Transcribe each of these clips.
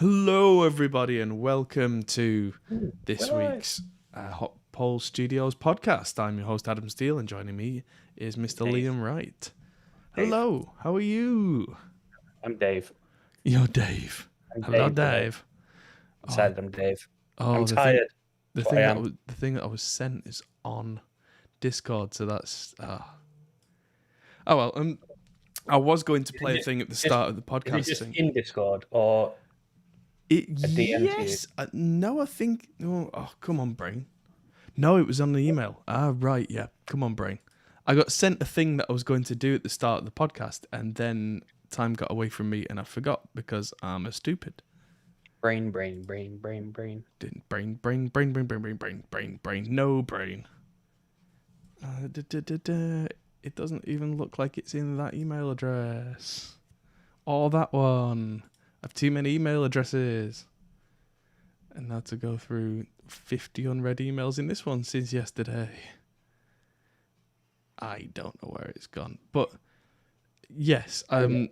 Hello, everybody, and welcome to this Hello. week's Hot Pole Studios podcast. I'm your host, Adam Steele, and joining me is Mr. Dave. Liam Wright. Dave. Hello, how are you? I'm Dave. You're Dave. I'm Hello, Dave today. Dave. Decided I'm Dave. I'm the tired. the That's what thing I that am. the thing that I was sent is on Discord, so that's. Oh well. I was going to play a thing at the start of the podcast. Is it just thing. in Discord or DM to you? Yes. No, I think. Oh, come on, brain. No, it was on the email. Right, yeah. Come on, brain. I got sent a thing that I was going to do at the start of the podcast, and then time got away from me, and I forgot because I'm a stupid. Brain. Didn't brain. No brain. It doesn't even look like it's in that email address. Or that one. I have too many email addresses. And now to go through 50 unread emails in this one since yesterday. I don't know where it's gone. But, yes. We'll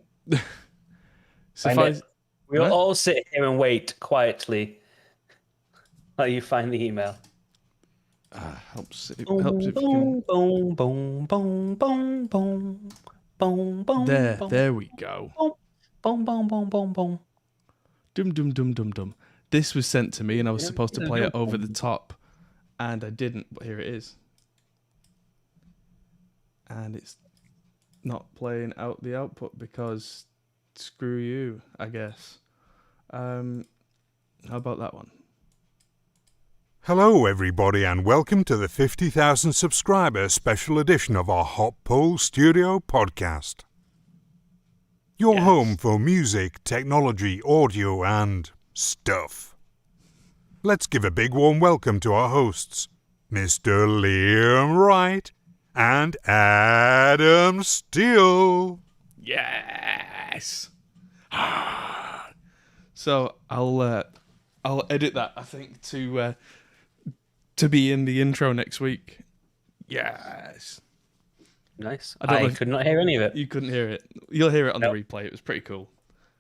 all sit here and wait quietly while you find the email. Helps if you can... There we go. Dum. This was sent to me and I was supposed to play it over the top. And I didn't, but here it is. And it's not playing out the output because screw you, I guess. How about that one? Hello everybody and welcome to the 50,000 subscriber special edition of our Hot Pole Studio podcast. Your home for music, technology, audio and stuff. Let's give a big warm welcome to our hosts, Mr. Liam Wright and Adam Steele. Yes. So I'll edit that, I think, to be in the intro next week. Yes. Nice. I could not hear any of it. You couldn't hear it. You'll hear it on the replay. It was pretty cool.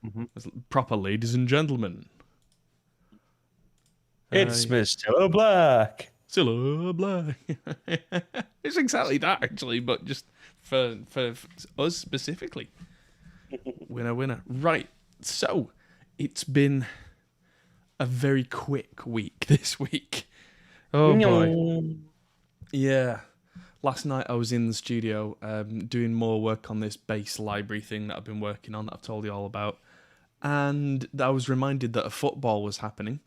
Mm-hmm. It was proper ladies and gentlemen. It's Mr. Black. Mr. Black. It's exactly that, actually, but just for us specifically. Winner. Right. So, it's been a very quick week this week. Oh, boy. Yeah. Last night I was in the studio doing more work on this bass library thing that I've been working on that I've told you all about. And I was reminded that a football was happening,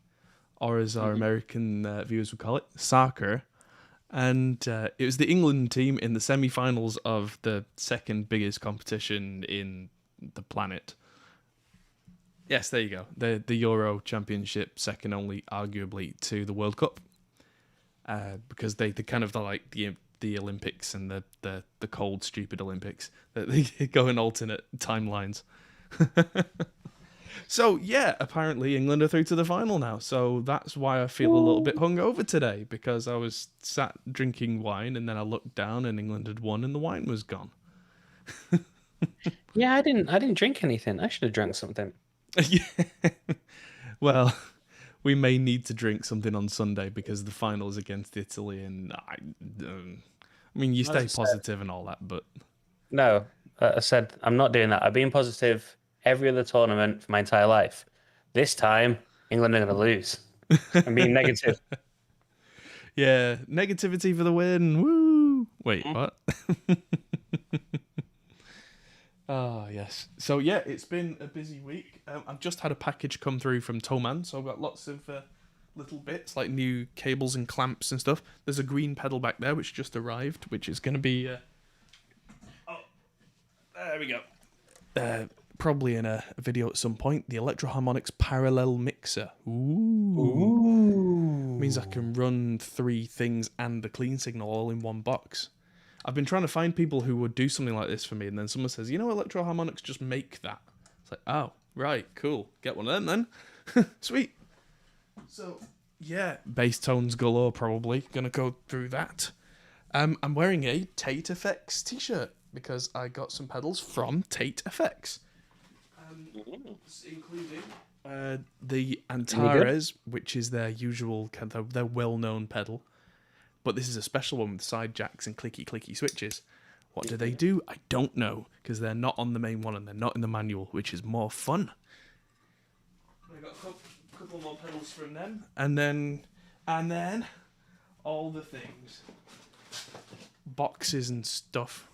or as our American viewers would call it, soccer. And it was the England team in the semi-finals of the second biggest competition in the planet. Yes, there you go. The Euro Championship, second only, arguably, to the World Cup. Because they kind of like the Olympics and the cold, stupid Olympics. They go in alternate timelines. So, yeah, apparently England are through to the final now. So that's why I feel a little bit hungover today, because I was sat drinking wine and then I looked down and England had won and the wine was gone. Yeah, I didn't drink anything. I should have drank something. Yeah. Well, we may need to drink something on Sunday because the final's against Italy, and I mean, you stay positive and all that, but... No, I said I'm not doing that. I've been positive every other tournament for my entire life. This time, England are going to lose. I'm being negative. Yeah, negativity for the win. Woo! Wait, what? Ah, yes. So, yeah, it's been a busy week. I've just had a package come through from Toman, so I've got lots of little bits, like new cables and clamps and stuff. There's a green pedal back there, which just arrived, which is going to be... Oh, there we go. Probably in a video at some point. The Electro-Harmonix Parallel Mixer. Ooh. Means I can run 3 things and the clean signal all in one box. I've been trying to find people who would do something like this for me, and then someone says, Electro-Harmonix just make that. It's like, oh, right, cool. Get one of them then. Sweet. So, yeah, bass tones galore probably. Gonna go through that. I'm wearing a Tate Effects t-shirt because I got some pedals from Tate Effects. Including The good? Antares, which is their usual, their well-known pedal, but this is a special one with side jacks and clicky switches. What do they do? I don't know, because they're not on the main one and they're not in the manual, which is more fun. I got a couple more pedals from them, and then all the things, boxes and stuff.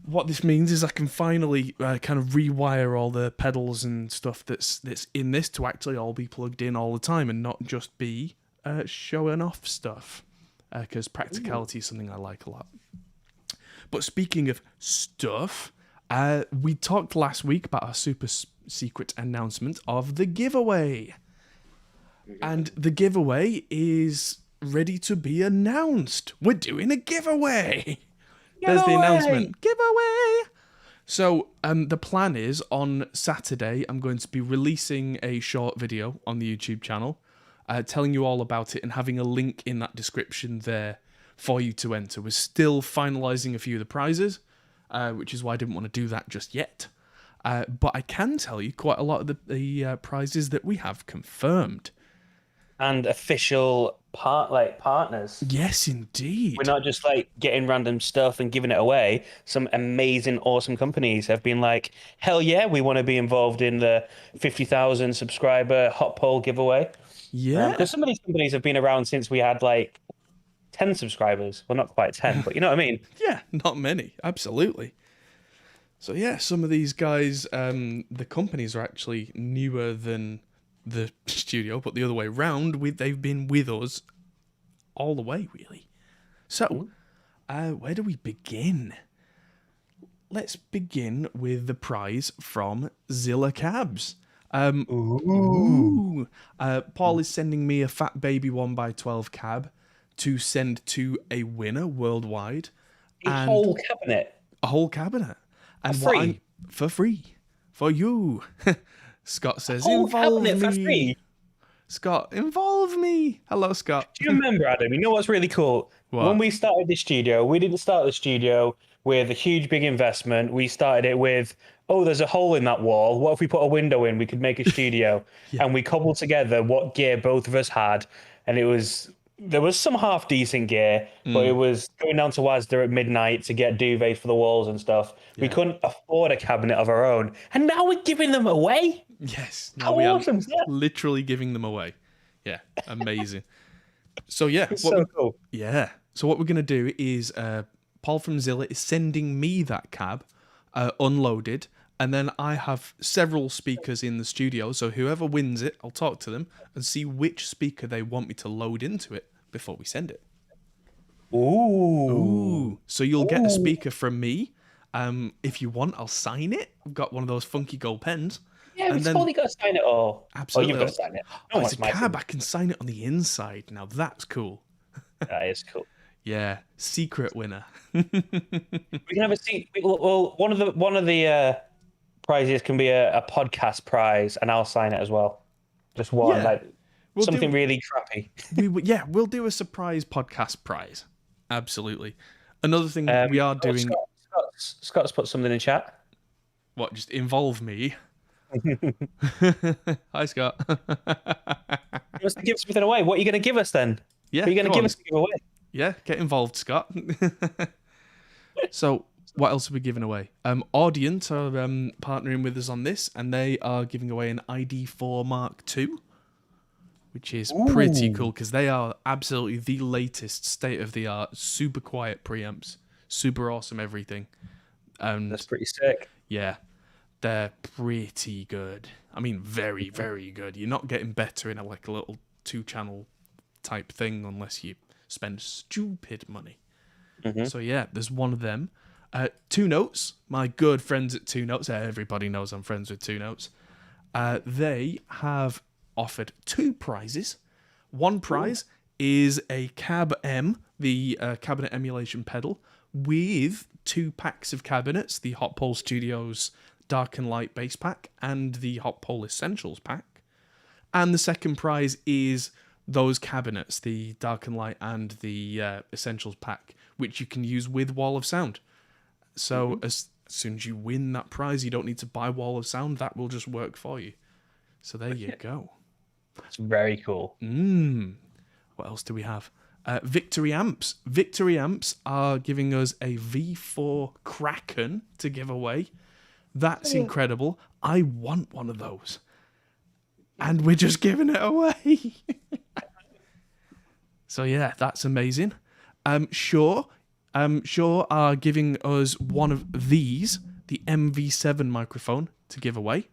What this means is I can finally kind of rewire all the pedals and stuff that's in this to actually all be plugged in all the time and not just be showing off stuff, because practicality is something I like a lot. But speaking of stuff, we talked last week about our super secret announcement of the giveaway. And the giveaway is ready to be announced. We're doing a giveaway. There's the announcement. Giveaway! So the plan is on Saturday, I'm going to be releasing a short video on the YouTube channel, telling you all about it and having a link in that description there for you to enter. We're still finalising a few of the prizes, which is why I didn't want to do that just yet. But I can tell you quite a lot of the prizes that we have confirmed. And official partners. Yes, indeed. We're not just like getting random stuff and giving it away. Some amazing, awesome companies have been like, hell yeah, we want to be involved in the 50,000 subscriber hot poll giveaway. Yeah. Because some of these companies have been around since we had like 10 subscribers. Well, not quite 10, but you know what I mean? Yeah, not many. Absolutely. So yeah, some of these guys, the companies are actually newer than the studio, but the other way round, they've been with us all the way, really. So, where do we begin? Let's begin with the prize from Zilla Cabs. Paul is sending me a Fat Baby 1x12 cab to send to a winner worldwide. A whole cabinet. A whole cabinet. And For free. For you. Scott says, involve me. For free. Scott, involve me. Hello, Scott. Do you remember, Adam? You know what's really cool? What? When we started the studio, we didn't start the studio with a huge, big investment. We started it with, there's a hole in that wall. What if we put a window in? We could make a studio. Yeah. And we cobbled together what gear both of us had. And there was some half decent gear, but it was going down to Asda at midnight to get duvets for the walls and stuff. Yeah. We couldn't afford a cabinet of our own. And now we're giving them away. Yes. How awesome is that? Literally giving them away. Yeah. Amazing. So yeah. Cool. Yeah. So what we're going to do is Paul from Zilla is sending me that cab unloaded. And then I have several speakers in the studio. So whoever wins it, I'll talk to them and see which speaker they want me to load into it before we send it. Ooh. So you'll get a speaker from me. If you want, I'll sign it. I've got one of those funky gold pens. Yeah, we've totally got to sign it all. Absolutely. Oh, you've got to sign it. It's a cab. I can sign it on the inside. Now that's cool. That is cool. Yeah, secret winner. We can have a seat. Well, one of the prizes can be a podcast prize, and I'll sign it as well. Just one, something really crappy. We'll do a surprise podcast prize. Absolutely. Another thing we are doing. Scott's put something in chat. What? Just involve me. Hi, Scott. You must give something away. What are you going to give us then? Yeah, what are you going to give us to give away? Yeah, get involved, Scott. So, what else are we giving away? Audient are partnering with us on this, and they are giving away an ID4 Mark II, which is pretty cool because they are absolutely the latest state-of-the-art, super quiet preamps, super awesome everything. That's pretty sick. Yeah, they're pretty good. I mean, very, very good. You're not getting better in a little 2-channel type thing unless you spend stupid money. So yeah, there's one of them. 2 Notes, my good friends at 2 Notes. Everybody knows I'm friends with 2 Notes. They have offered 2 prizes. One prize is a Cab M, the cabinet emulation pedal, with 2 packs of cabinets, the Hot Pole Studios Dark and Light Bass Pack and the Hot Pole Essentials Pack. And the second prize is those cabinets, the Dark and Light and the Essentials Pack, which you can use with Wall of Sound. So as soon as you win that prize, you don't need to buy Wall of Sound. That will just work for you. So there you go. It's very cool. What else do we have? Victory Amps. Victory Amps are giving us a V4 Kraken to give away. That's incredible. I want one of those. And we're just giving it away. So yeah, that's amazing. Shure are giving us one of these, the MV7 microphone, to give away.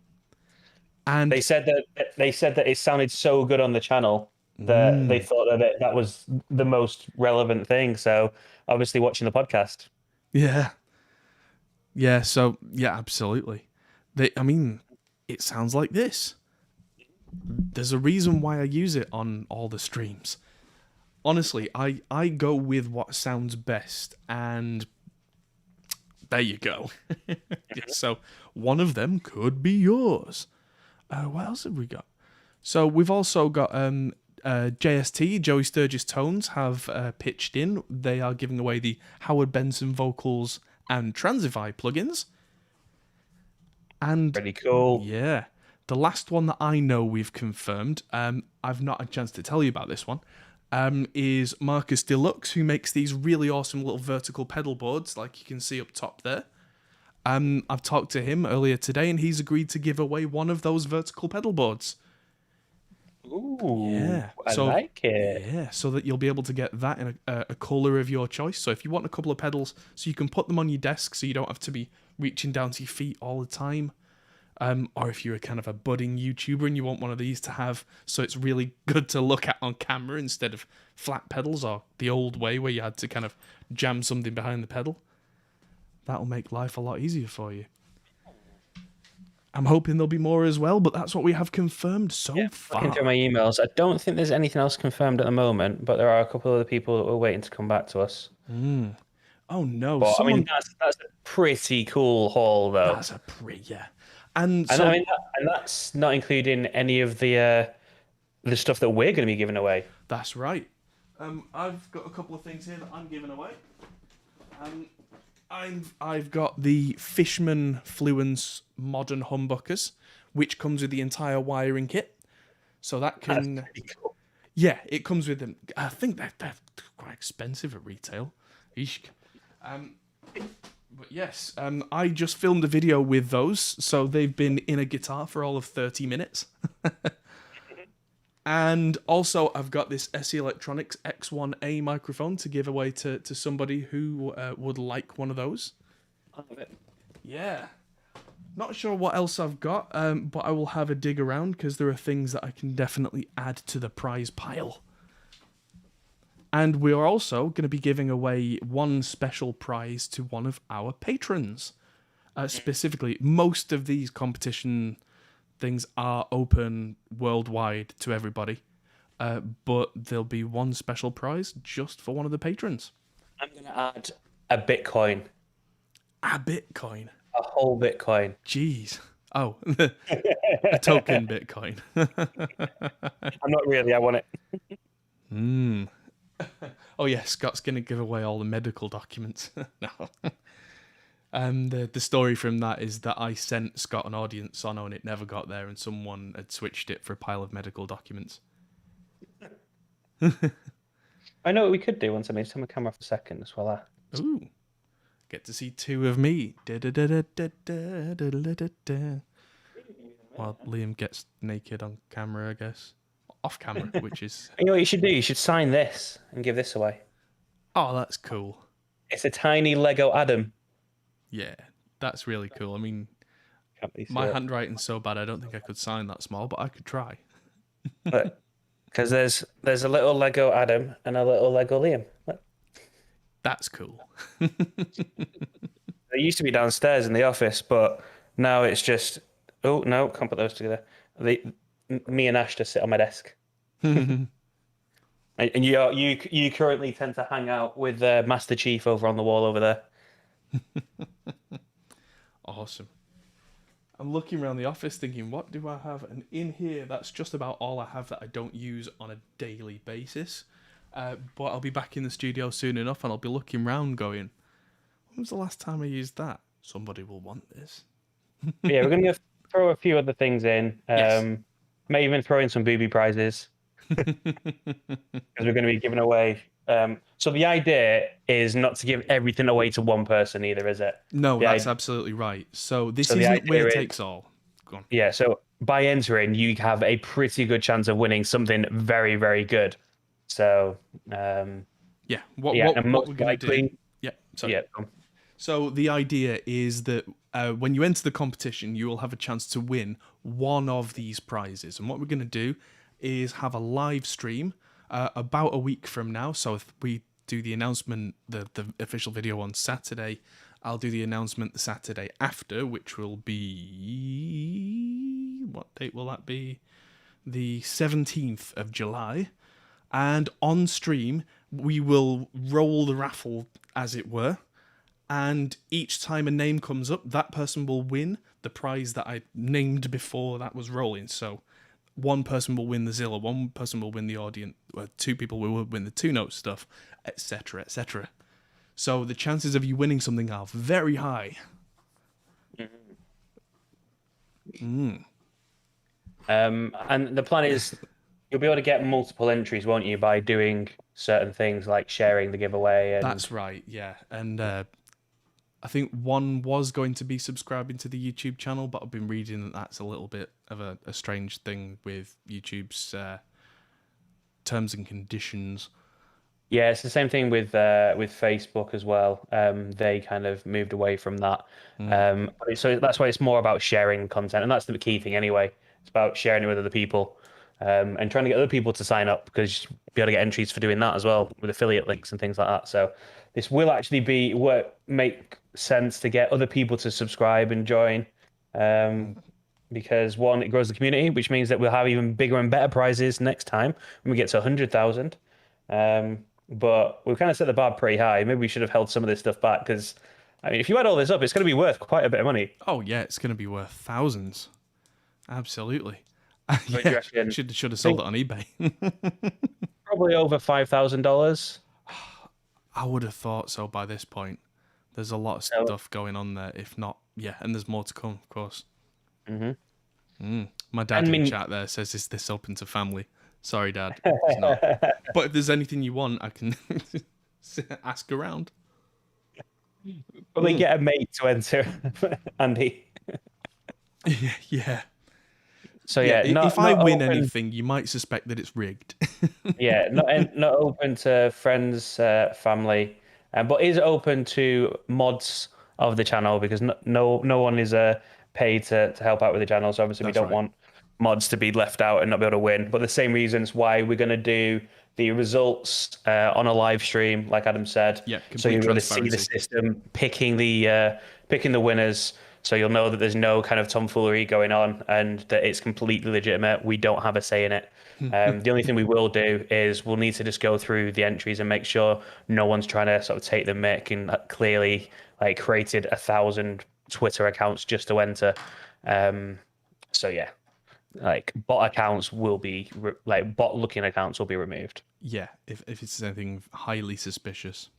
And they said that it sounded so good on the channel that they thought that was the most relevant thing. So obviously watching the podcast. Yeah. So yeah, absolutely. It sounds like this. There's a reason why I use it on all the streams. Honestly, I go with what sounds best, and there you go. So one of them could be yours. What else have we got? So we've also got JST, Joey Sturgis Tones, have pitched in. They are giving away the Howard Benson vocals and Transify plugins. And Pretty cool. Yeah. The last one that I know we've confirmed, I've not had a chance to tell you about this one, is Marcus Deluxe, who makes these really awesome little vertical pedal boards, like you can see up top there. I've talked to him earlier today, and he's agreed to give away one of those vertical pedal boards. Ooh, Yeah, I like it. Yeah, so that you'll be able to get that in a colour of your choice. So if you want a couple of pedals, so you can put them on your desk, so you don't have to be reaching down to your feet all the time. Or if you're a kind of a budding YouTuber and you want one of these to have, so it's really good to look at on camera instead of flat pedals or the old way where you had to kind of jam something behind the pedal. That'll make life a lot easier for you. I'm hoping there'll be more as well, but that's what we have confirmed so far. Looking through my emails, I don't think there's anything else confirmed at the moment, but there are a couple of the people that were waiting to come back to us. Oh no! But, I mean, that's a pretty cool haul, though. That's a yeah. And so, and that's not including any of the stuff that we're going to be giving away. That's right. I've got a couple of things here that I'm giving away. I've got the Fishman Fluence Modern Humbuckers, which comes with the entire wiring kit. So that can... That's pretty cool. Yeah, it comes with them. I think they're quite expensive at retail. Eesh. But yes, I just filmed a video with those, so they've been in a guitar for all of 30 minutes. And also, I've got this SE Electronics X1A microphone to give away to somebody who would like one of those. I love it. Yeah. Not sure what else I've got, but I will have a dig around because there are things that I can definitely add to the prize pile. And we are also going to be giving away one special prize to one of our patrons. Specifically, most of these competition things are open worldwide to everybody. But there'll be one special prize just for one of the patrons. I'm going to add a Bitcoin. A Bitcoin? A whole Bitcoin. Jeez. Oh, a token Bitcoin. I'm not really, I want it. Oh yeah, Scott's going to give away all the medical documents. No. The story from that is that I sent Scott an audience on and it never got there, and someone had switched it for a pile of medical documents. I know what we could do once I made turn my camera off a second as well. Ooh. Get to see two of me. While Liam gets naked on camera, I guess. Off camera, which is... You know what you should do? You should sign this and give this away. Oh, that's cool. It's a tiny Lego Adam. Yeah, that's really cool. I mean, my handwriting's so bad I don't think I could sign that small, but I could try. Because there's a little Lego Adam and a little Lego Liam. Look. That's cool. They used to be downstairs in the office, but now it's just... Oh, no, can't put those together. Me and Ash just sit on my desk. And you currently tend to hang out with Master Chief over on the wall over there. Awesome. I'm looking around the office thinking, what do I have? And in here, that's just about all I have that I don't use on a daily basis. But I'll be back in the studio soon enough, and I'll be looking around going, when was the last time I used that? Somebody will want this. Yeah, we're going to throw a few other things in. Yes. May even throw in some booby prizes because we're going to be giving away. So the idea is not to give everything away to one person either, is it? No, The that's idea, absolutely right. So this so the isn't winner idea is, takes all. Go on. yeah. So by entering, you have a pretty good chance of winning something very, very good. So Yeah. yeah, and What most we're gonna do? likely, Yeah. Sorry. yeah. So the idea is that when you enter the competition, you will have a chance to win one of these prizes. And what we're going to do is have a live stream about a week from now. So if we do the announcement, the official video on Saturday, I'll do the announcement the Saturday after, which will be... What date will that be? The 17th of July. And on stream, we will roll the raffle, as it were. And each time a name comes up, that person will win the prize that I named before that was rolling. So one person will win the Zilla, one person will win the audience, two people will win the two-note stuff, etc., etc. So the chances of you winning something are very high. And the plan is you'll be able to get multiple entries, won't you, by doing certain things like sharing the giveaway. And That's right, yeah. And I think one was going to be subscribing to the YouTube channel, but I've been reading that that's a little bit of a strange thing with YouTube's terms and conditions. yeah, it's the same thing with Facebook as well. They kind of moved away from that. So that's why it's more about sharing content, and that's the key thing anyway. It's about sharing it with other people, and trying to get other people to sign up, because you'll be able to get entries for doing that as well with affiliate links and things like that. So this will actually make sense to get other people to subscribe and join, because one, it grows the community, which means that we'll have even bigger and better prizes next time when we get to 100,000. But we've kind of set the bar pretty high. Maybe we should have held some of this stuff back, because I mean, if you add all this up, it's going to be worth quite a bit of money. Oh yeah, it's going to be worth thousands. Absolutely. What do you reckon? Should have sold it on eBay. Probably over $5,000. I would have thought so by this point. There's a lot of stuff going on there, if not, yeah, and there's more to come, of course. My dad in chat there says, "Is this open to family?" Sorry, Dad, it's not. But if there's anything you want, I can ask around. Probably get a mate to enter, Andy. Yeah. So if I win anything, you might suspect that it's rigged. Yeah, not open to friends, family, but is open to mods of the channel, because no one is paid to help out with the channel. So obviously we don't want mods to be left out and not be able to win. But the same reasons why we're going to do the results on a live stream, like Adam said. Yeah, so you're going to see the system picking the winners. So you'll know that there's no kind of tomfoolery going on, and that it's completely legitimate. We don't have a say in it. The only thing we will do is we'll need to just go through the entries and make sure no one's trying to sort of take the mick and clearly like created 1,000 Twitter accounts just to enter. So yeah, like bot accounts will be like bot looking accounts will be removed. Yeah, if it's anything highly suspicious.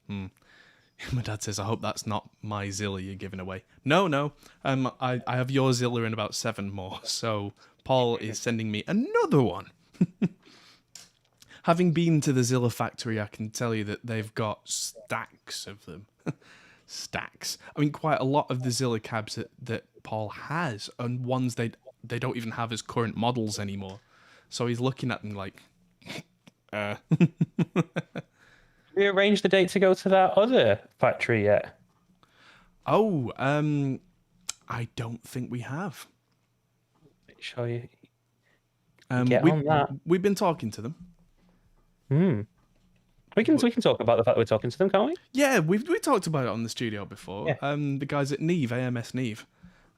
My dad says, "I hope that's not my Zilla you're giving away." No. I have your Zilla and about 7 more. So Paul is sending me another one. Having been to the Zilla factory, I can tell you that they've got stacks of them. Stacks. I mean, quite a lot of the Zilla cabs that Paul has, and ones they don't even have as current models anymore. So he's looking at them like, We arranged the date to go to that other factory yet? Oh, I don't think we have. Make sure you on that. We've been talking to them. We can talk about the fact that we're talking to them, can't we? Yeah, we talked about it on the studio before. Yeah. The guys at Neve, AMS Neve,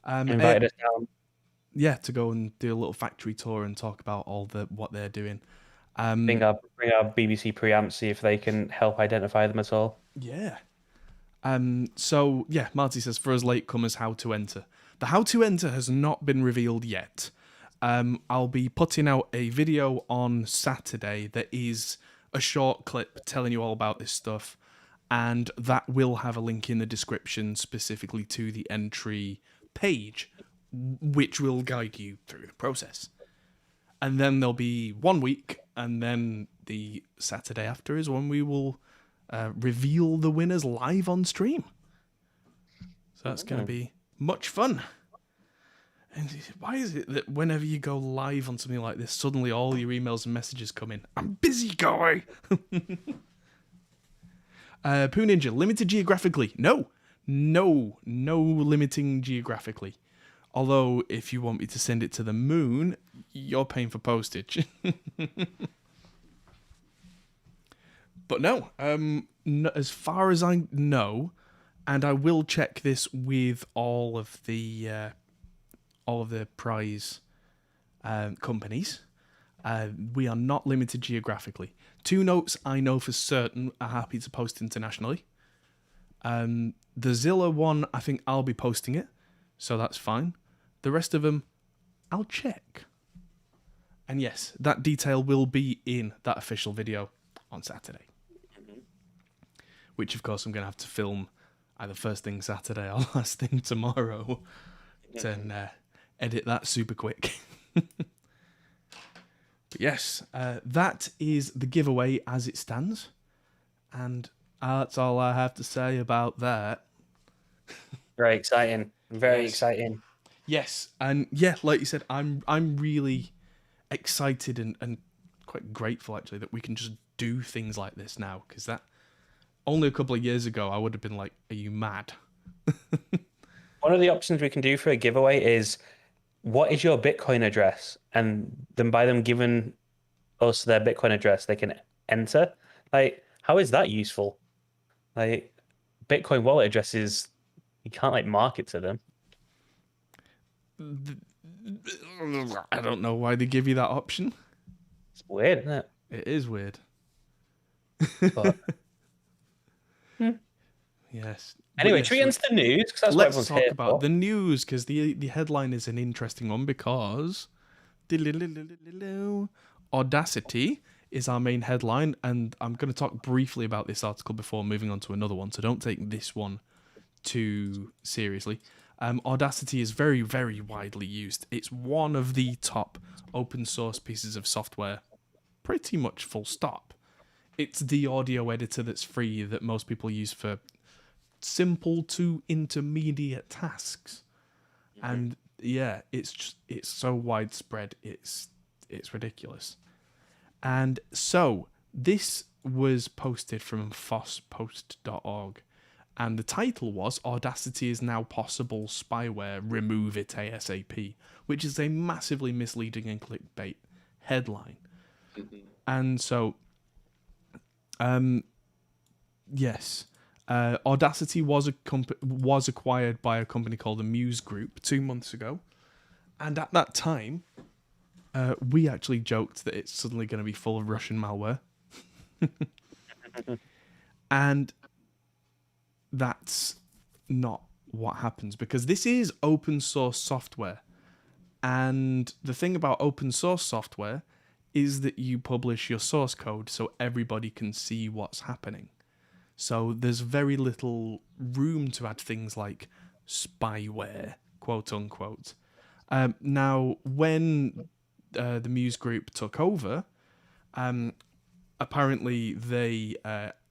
invited us down. Yeah, to go and do a little factory tour and talk about what they're doing. Bring our BBC preamps, see if they can help identify them at all. Yeah. So yeah, Marty says, for us latecomers, how to enter. The how to enter has not been revealed yet. I'll be putting out a video on Saturday that is a short clip telling you all about this stuff, and that will have a link in the description specifically to the entry page, which will guide you through the process. And then there'll be 1 week, and then the Saturday after is when we will reveal the winners live on stream. So that's going to be much fun. And why is it that whenever you go live on something like this, suddenly all your emails and messages come in? I'm busy, guy. Poo Ninja, limited geographically. No limiting geographically. Although, if you want me to send it to the moon, you're paying for postage. But no, as far as I know, and I will check this with all of the prize companies, we are not limited geographically. 2 notes I know for certain are happy to post internationally. The Zilla one, I think I'll be posting it, so that's fine. The rest of them, I'll check. And yes, that detail will be in that official video on Saturday. Which, of course, I'm going to have to film either first thing Saturday or last thing tomorrow. And edit that super quick. But yes, that is the giveaway as it stands. And that's all I have to say about that. Very exciting. Very exciting. Yes, and yeah, like you said, I'm really excited and quite grateful actually that we can just do things like this now, because that only a couple of years ago I would have been like, are you mad? One of the options we can do for a giveaway is, what is your Bitcoin address? And then by them giving us their Bitcoin address, they can enter. Like, how is that useful? Like, Bitcoin wallet addresses, you can't like market to them. I don't know why they give you that option. It's weird, isn't it? It is weird. But... Yes. Anyway, yes, should we get into the news? 'Cause that's what let's everyone's talk here about for. the news, because the headline is an interesting one, because Audacity is our main headline, and I'm going to talk briefly about this article before moving on to another one, so don't take this one too seriously. Audacity is very, very widely used. It's one of the top open source pieces of software, pretty much full stop. It's the audio editor that's free that most people use for simple to intermediate tasks. And yeah, it's so widespread, it's ridiculous. And so this was posted from fosspost.org, and the title was Audacity is now possible spyware, remove it ASAP, which is a massively misleading and clickbait headline. And so yes, Audacity was acquired by a company called the Muse Group 2 months ago, and at that time, we actually joked that it's suddenly going to be full of Russian malware, and that's not what happens, because this is open source software, and the thing about open source software is that you publish your source code so everybody can see what's happening. So there's very little room to add things like spyware, quote unquote. Now, when the Muse Group took over, apparently they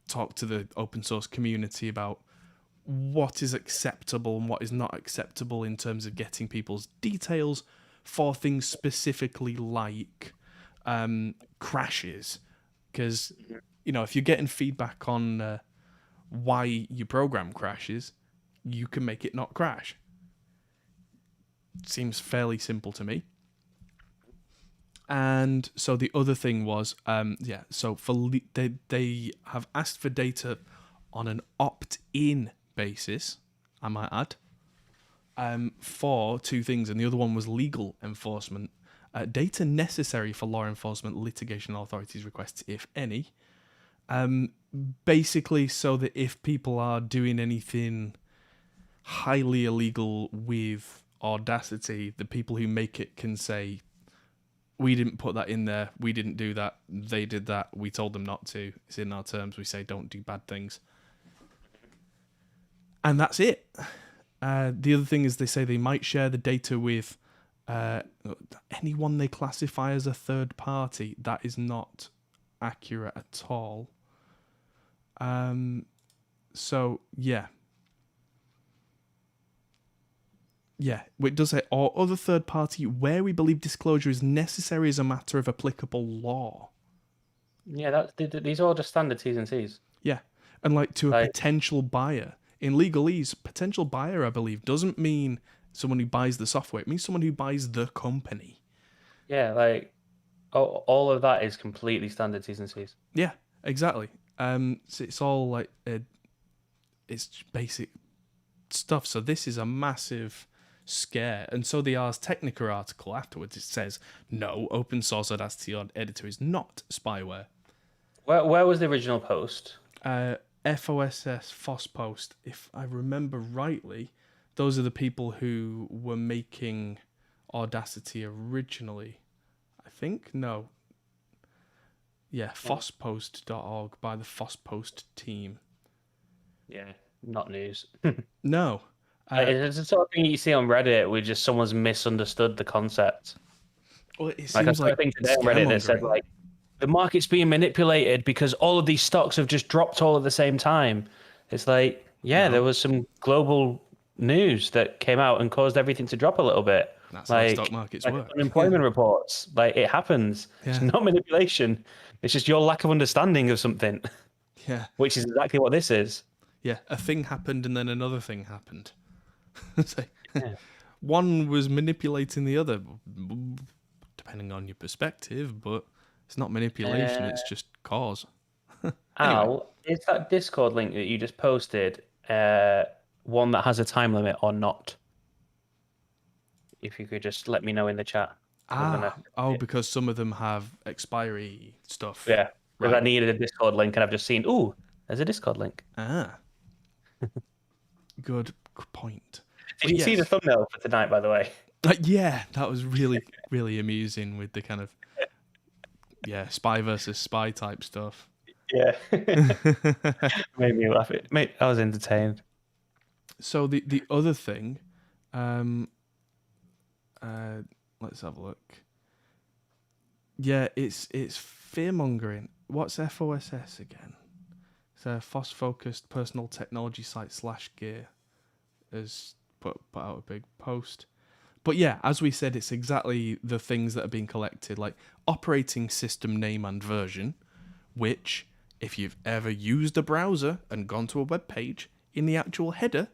talked to the open source community about what is acceptable and what is not acceptable in terms of getting people's details for things specifically like crashes. Because, you know, if you're getting feedback on why your program crashes, you can make it not crash. Seems fairly simple to me. And so the other thing was, so they have asked for data on an opt-in basis, I might add, for 2 things, and the other one was legal enforcement. Data necessary for law enforcement, litigation authorities' requests, if any. Basically, so that if people are doing anything highly illegal with Audacity, the people who make it can say, we didn't put that in there, we didn't do that, they did that, we told them not to, it's in our terms, we say don't do bad things. And that's it. The other thing is they say they might share the data with anyone they classify as a third party, that is not accurate at all. So yeah. Yeah, it does say, or other third party where we believe disclosure is necessary as a matter of applicable law. Yeah, these are all just standard T's and C's. Yeah, and like to a Like- potential buyer. In legalese, potential buyer, I believe, doesn't mean someone who buys the software. It means someone who buys the company. Yeah, like all of that is completely standard T's and C's. Yeah, exactly. So it's all like it's basic stuff. So this is a massive scare. And so the Ars Technica article afterwards, it says, no, open source Audacity editor is not spyware. Where was the original post? FOSS FOSS post. If I remember rightly, those are the people who were making Audacity originally. I think? No. Yeah, fosspost.org by the FOSSpost team. Yeah, not news. No. It's the sort of thing you see on Reddit where just someone's misunderstood the concept. Well, it Like I seems saw like a thing today on Reddit that said scaremongering. like the market's being manipulated because all of these stocks have just dropped all at the same time. It's like, yeah, there was some global news that came out and caused everything to drop a little bit. That's how stock markets work. Unemployment reports, like it happens. Yeah. It's not manipulation. It's just your lack of understanding of something, Yeah. which is exactly what this is. Yeah. A thing happened and then another thing happened. So, Yeah. one was manipulating the other, depending on your perspective, but it's not manipulation, it's just cause. Al, is that Discord link that you just posted one that has a time limit or not? If you could just let me know in the chat. Because some of them have expiry stuff. Yeah, because Right. I needed a Discord link and I've just seen, ooh, there's a Discord link. Good point. Did you see the thumbnail for tonight, by the way? Yeah, that was really, really amusing with the kind of, spy versus spy type stuff. Yeah. Made me laugh. I was entertained. So the other thing, let's have a look. Yeah, it's fear mongering. What's FOSS again? It's a FOSS-focused personal technology site /gear has put out a big post. But yeah, as we said, it's exactly the things that are being collected, like operating system name and version, which, if you've ever used a browser and gone to a web page, in the actual header,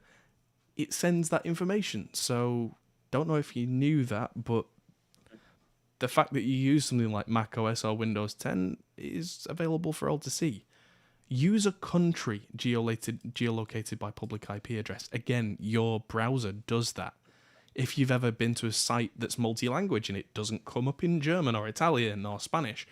it sends that information. So, don't know if you knew that, but the fact that you use something like Mac OS or Windows 10 is available for all to see. Use a country geolocated by public IP address. Again, your browser does that. If you've ever been to a site that's multi-language and it doesn't come up in German or Italian or Spanish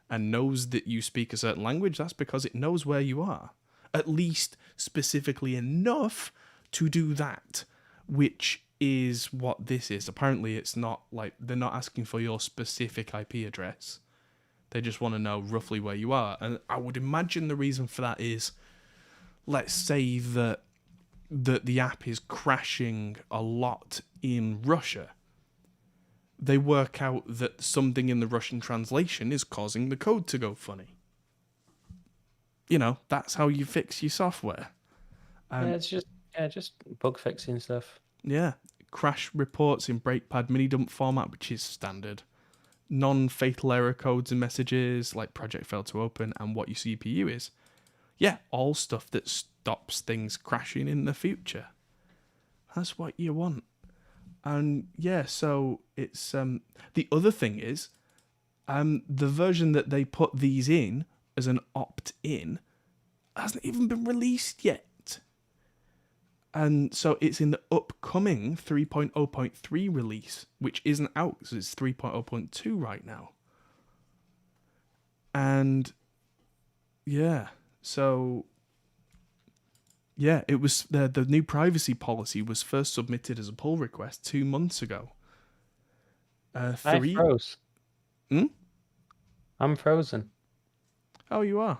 and knows that you speak a certain language, that's because it knows where you are. At least specifically enough to do that, which is what this is. Apparently, it's not like they're not asking for your specific IP address. They just want to know roughly where you are. And I would imagine the reason for that is, let's say that the app is crashing a lot in Russia. They work out that something in the Russian translation is causing the code to go funny. You know, that's how you fix your software. It's just bug fixing stuff. Yeah, crash reports in breakpad mini dump format, which is standard. Non-fatal error codes and messages like project failed to open and what your CPU is. Yeah, all stuff that stops things crashing in the future. That's what you want. And yeah, so it's the other thing is the version that they put these in as an opt-in hasn't even been released yet. And so it's in the upcoming 3.0.3 release, which isn't out, so it's 3.0.2 right now. And yeah, so yeah, it was the new privacy policy was first submitted as a pull request 2 months ago. I froze. I'm frozen. Oh, you are.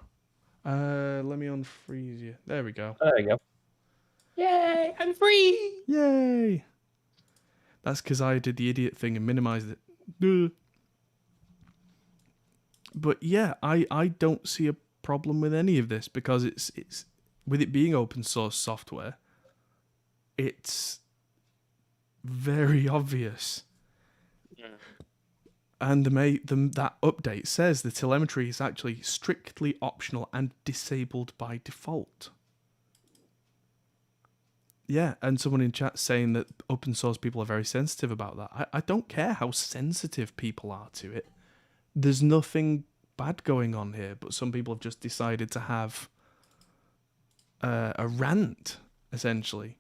Let me unfreeze you. There we go. There you go. Yay! I'm free. Yay! That's because I did the idiot thing and minimized it. Duh. But yeah, I don't see a problem with any of this because it's with it being open source software, it's very obvious. And that update says the telemetry is actually strictly optional and disabled by default. Yeah, and someone in chat saying that open source people are very sensitive about that. I don't care how sensitive people are to it. There's nothing bad going on here, but some people have just decided to have a rant, essentially.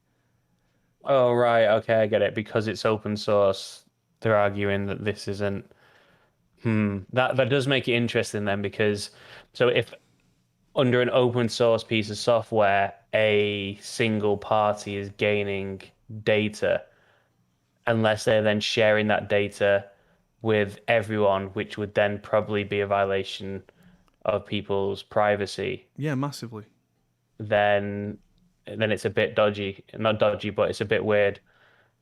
Oh, right. Okay, I get it. Because it's open source, they're arguing that this isn't. That does make it interesting then, because so if under an open source piece of software, a single party is gaining data, unless they're then sharing that data with everyone, which would then probably be a violation of people's privacy, Yeah, massively. then it's a bit dodgy. Not dodgy, but it's a bit weird.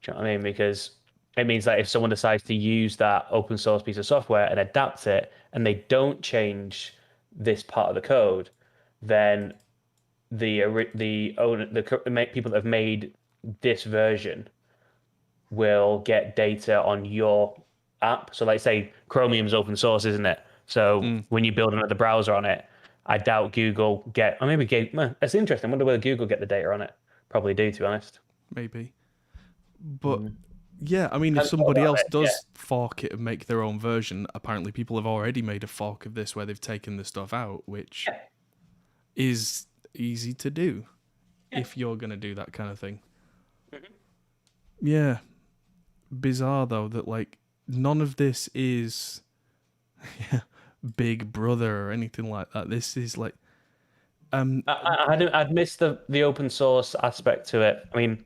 Do you know what I mean? Because it means that if someone decides to use that open source piece of software and adapt it, and they don't change this part of the code, then the people that have made this version will get data on your app. So, like, say Chromium's open source, isn't it? So when you build another browser on it, I doubt Google or maybe that's interesting. I wonder whether Google get the data on it. Probably do, to be honest. Maybe. But yeah, I mean, if somebody else does fork it and make their own version, apparently people have already made a fork of this where they've taken the stuff out, which is easy to do if you're going to do that kind of thing. Yeah. Bizarre, though, that, like, none of this is Big Brother or anything like that. This is, like... I'd missed the open source aspect to it. I mean,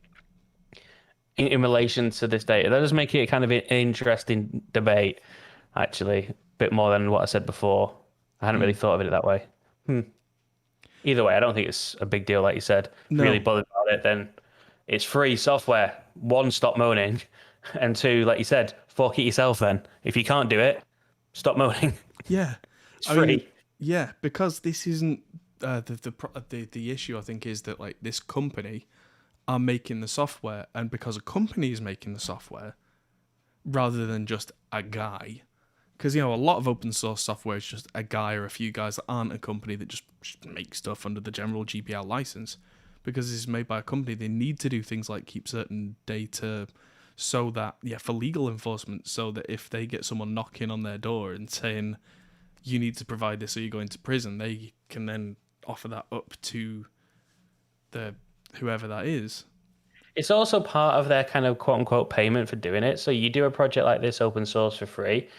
in relation to this data, that does make it kind of an interesting debate, actually. A bit more than what I said before. I hadn't really thought of it that way. Either way, I don't think it's a big deal, like you said. If you're really bothered about it, then it's free software. One, stop moaning. And two, like you said, fork it yourself then. If you can't do it, stop moaning. Yeah. It's free. Yeah, because this isn't... the issue, I think, is that, like, this company are making the software, and because a company is making the software, rather than just a guy... Because, you know, a lot of open source software is just a guy or a few guys that aren't a company that just make stuff under the general GPL license. Because it's made by a company, they need to do things like keep certain data so that, for legal enforcement, so that if they get someone knocking on their door and saying, you need to provide this or you're going to prison, they can then offer that up to the whoever that is. It's also part of their kind of quote unquote payment for doing it. So you do a project like this open source for free,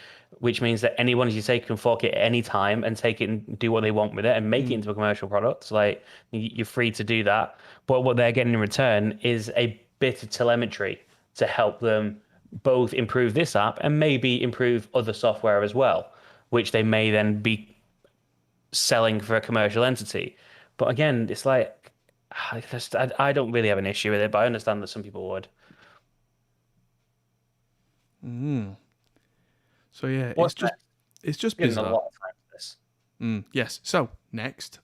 which means that anyone, as you say, can fork it at any time and take it and do what they want with it and make it into a commercial product. So, like, you're free to do that. But what they're getting in return is a bit of telemetry to help them both improve this app and maybe improve other software as well, which they may then be selling for a commercial entity. But again, it's like, I don't really have an issue with it, but I understand that some people would. So yeah, it's just Given bizarre. a lot of time for this. Yes. So next,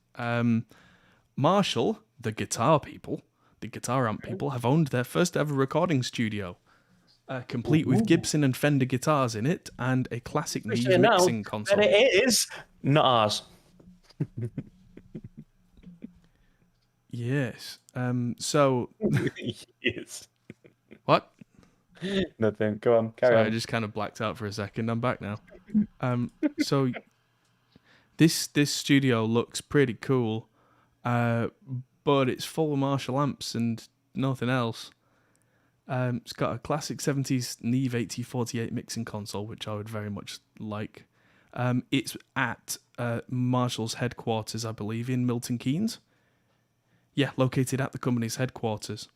Marshall, the guitar amp people, have owned their first ever recording studio, complete with Gibson and Fender guitars in it and a classic Neve mixing console. And it is not ours. Yes. So. Yes. What? Nothing. Go on. Carry on. I just kind of blacked out for a second. I'm back now. So this studio looks pretty cool, but it's full of Marshall amps and nothing else. It's got a classic 70s Neve 8048 mixing console, which I would very much like. It's at Marshall's headquarters, I believe, in Milton Keynes. Yeah, located at the company's headquarters.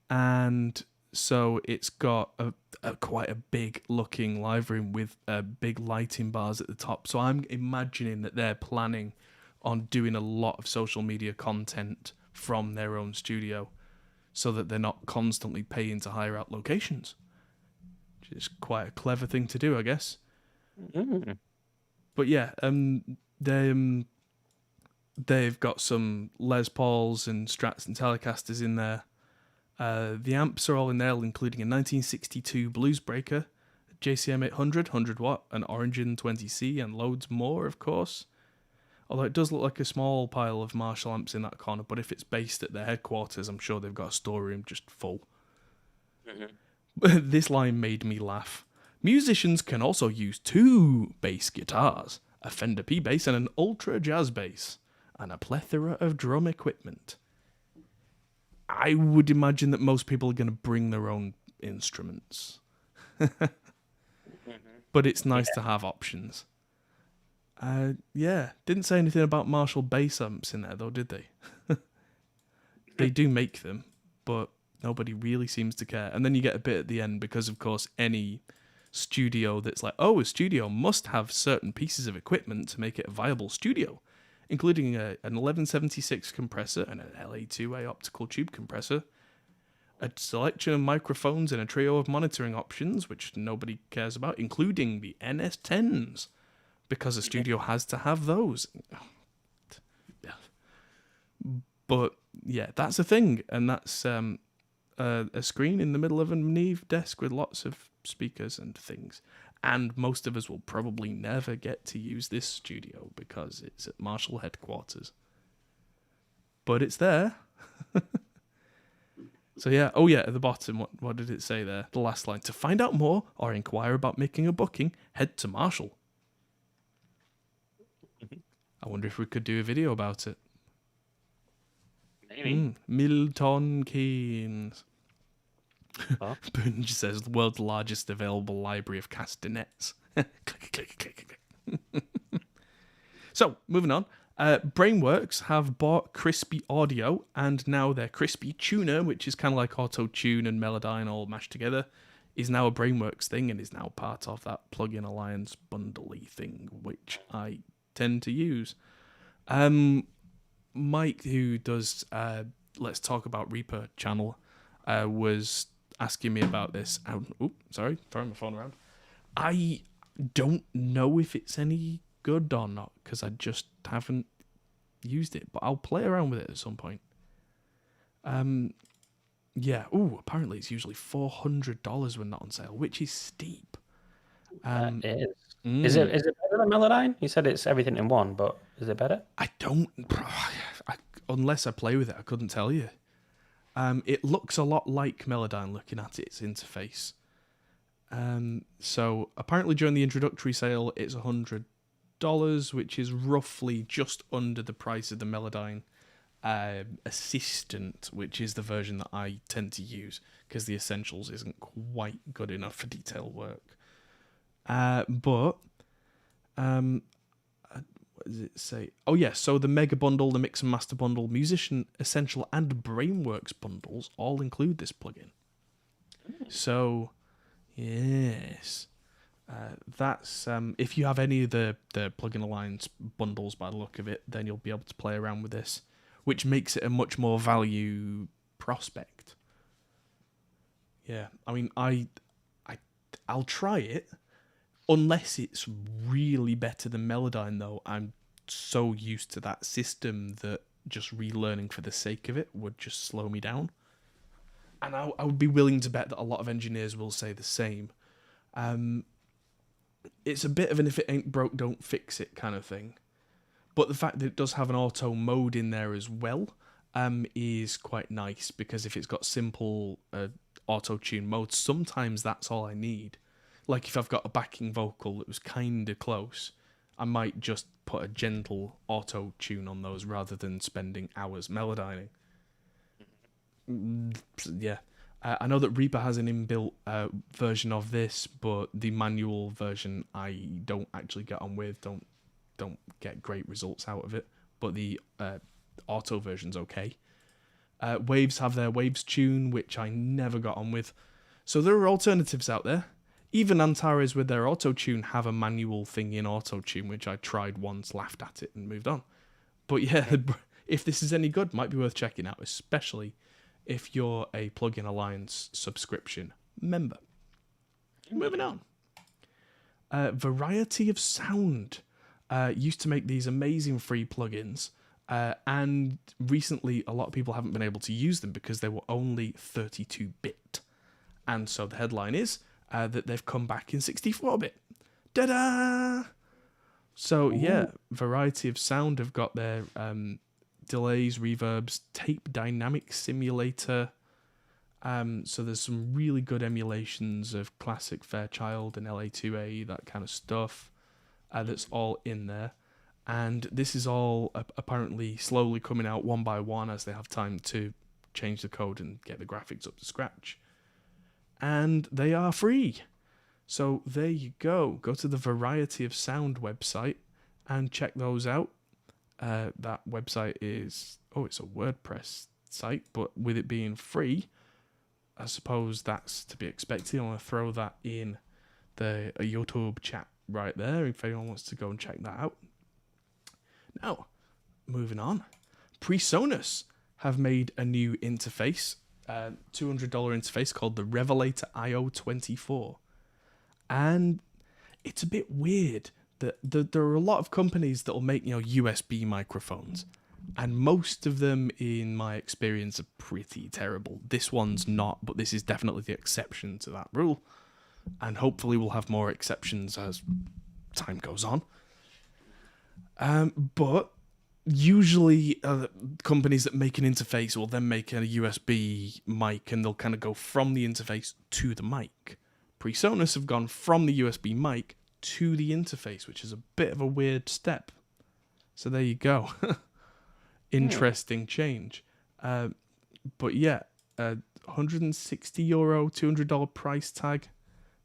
And so it's got a quite a big looking live room with big lighting bars at the top. So I'm imagining that they're planning on doing a lot of social media content from their own studio so that they're not constantly paying to hire out locations. which is quite a clever thing to do, I guess. Mm. But yeah, they've got some Les Pauls and Strats and Telecasters in there. The amps are all in there, including a 1962 Bluesbreaker, JCM 800, 100 watt, an Origin 20C, and loads more, of course. Although it does look like a small pile of Marshall amps in that corner, but if it's based at their headquarters, I'm sure they've got a storeroom just full. Mm-hmm. This line made me laugh. Musicians can also use 2 bass guitars, a Fender P bass and an Ultra Jazz bass, and a plethora of drum equipment. I would imagine that most people are going to bring their own instruments. But it's nice to have options. Didn't say anything about Marshall bass amps in there though, did they? They do make them, but nobody really seems to care. And then you get a bit at the end because, of course, any studio that's like, oh, a studio must have certain pieces of equipment to make it a viable studio, including an 1176 compressor and an LA2A optical tube compressor, a selection of microphones and a trio of monitoring options, which nobody cares about, including the NS10s. Because a studio has to have those. Yeah. But, yeah, that's a thing. And that's a screen in the middle of a Neve desk with lots of speakers and things. And most of us will probably never get to use this studio because it's at Marshall headquarters. But it's there. So, yeah. Oh, yeah, at the bottom, what did it say there? The last line. To find out more or inquire about making a booking, head to Marshall. I wonder if we could do a video about it. Maybe. Milton Keynes. Huh? Bunge says the world's largest available library of castanets. Click, click, click, click. So, moving on. Brainworks have bought Crispy Audio, and now their Crispy Tuner, which is kind of like Auto-Tune and Melodyne all mashed together, is now a Brainworks thing and is now part of that Plugin Alliance bundle-y thing, which I tend to use. Mike, who does Let's Talk About Reaper channel, was asking me about this. Sorry, throwing my phone around. I don't know if it's any good or not because I just haven't used it, but I'll play around with it at some point. Yeah. Apparently it's usually $400 when not on sale, which is steep. It is. Is it better than Melodyne? You said it's everything in one, but is it better? I don't. Unless I play with it, I couldn't tell you. It looks a lot like Melodyne looking at its interface. So apparently during the introductory sale, it's $100, which is roughly just under the price of the Melodyne Assistant, which is the version that I tend to use because the Essentials isn't quite good enough for detail work. What does it say? Oh, yeah, so the Mega Bundle, the Mix and Master Bundle, Musician Essential, and Brainworks bundles all include this plugin. So, yes. That's if you have any of the Plugin Alliance bundles by the look of it, then you'll be able to play around with this, which makes it a much more value prospect. Yeah, I mean, I'll try it. Unless it's really better than Melodyne, though, I'm so used to that system that just relearning for the sake of it would just slow me down. And I would be willing to bet that a lot of engineers will say the same. It's a bit of an if it ain't broke, don't fix it kind of thing. But the fact that it does have an auto mode in there as well is quite nice, because if it's got simple auto-tune modes, sometimes that's all I need. Like if I've got a backing vocal that was kind of close, I might just put a gentle auto-tune on those rather than spending hours melodyning. Yeah. I know that Reaper has an inbuilt version of this, but the manual version I don't actually get on with, don't get great results out of it. But the auto version's okay. Waves have their Waves tune, which I never got on with. So there are alternatives out there. Even Antares with their auto-tune have a manual thing in auto-tune, which I tried once, laughed at it, and moved on. But yeah, if this is any good, might be worth checking out, especially if you're a Plugin Alliance subscription member. Moving on. Variety of Sound used to make these amazing free plugins, and recently a lot of people haven't been able to use them because they were only 32-bit. And so the headline is that they've come back in 64-bit. Ta-da! So yeah, Variety of Sound have got their delays, reverbs, tape dynamic simulator. So there's some really good emulations of classic Fairchild and LA2A, that kind of stuff. That's all in there. And this is all apparently slowly coming out one by one as they have time to change the code and get the graphics up to scratch. And they are free. So there you go. Go to the Variety of Sound website and check those out. That website is, it's a WordPress site, but with it being free, I suppose that's to be expected. I'm going to throw that in the YouTube chat right there if anyone wants to go and check that out. Now, moving on. PreSonus have made a new interface, $200 interface called the Revelator IO24. And it's a bit weird that there are a lot of companies that will make, USB microphones. And most of them, in my experience, are pretty terrible. This one's not, but this is definitely the exception to that rule. And hopefully we'll have more exceptions as time goes on. But usually companies that make an interface will then make a USB mic and they'll kind of go from the interface to the mic. PreSonus have gone from the USB mic to the interface, which is a bit of a weird step. So there you go. Interesting change. But yeah, €160, $200 price tag.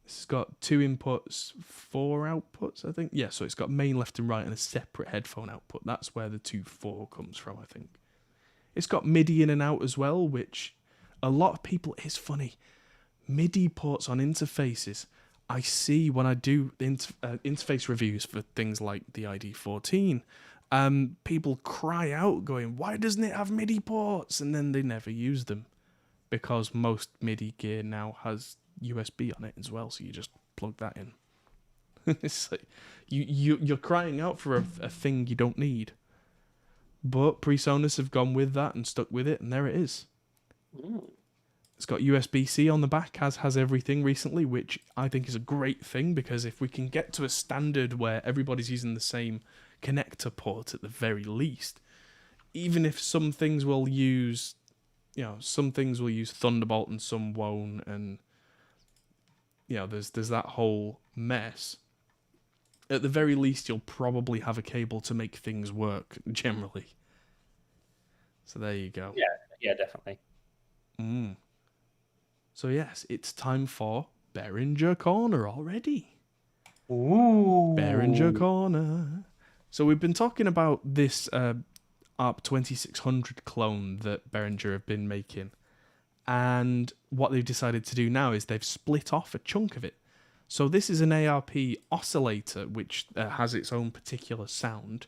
This has got 2 inputs, 4 outputs, I think. Yeah, so it's got main, left, and right, and a separate headphone output. That's where the 2.4 comes from, I think. It's got MIDI in and out as well, which a lot of people, it's funny, MIDI ports on interfaces, I see when I do interface reviews for things like the ID14, people cry out going, why doesn't it have MIDI ports? And then they never use them because most MIDI gear now has USB on it as well, so you just plug that in. It's like you're crying out for a thing you don't need. But PreSonus have gone with that and stuck with it, and there it is. It's got USB-C on the back, as has everything recently, which I think is a great thing, because if we can get to a standard where everybody's using the same connector port at the very least, even if some things will use, some things will use Thunderbolt and some won't, and there's that whole mess. At the very least, you'll probably have a cable to make things work generally. So there you go. Yeah, definitely. So yes, it's time for Behringer Corner already. Ooh. Behringer Corner. So we've been talking about this ARP 2600 clone that Behringer have been making. And what they've decided to do now is they've split off a chunk of it. So this is an ARP oscillator, which has its own particular sound,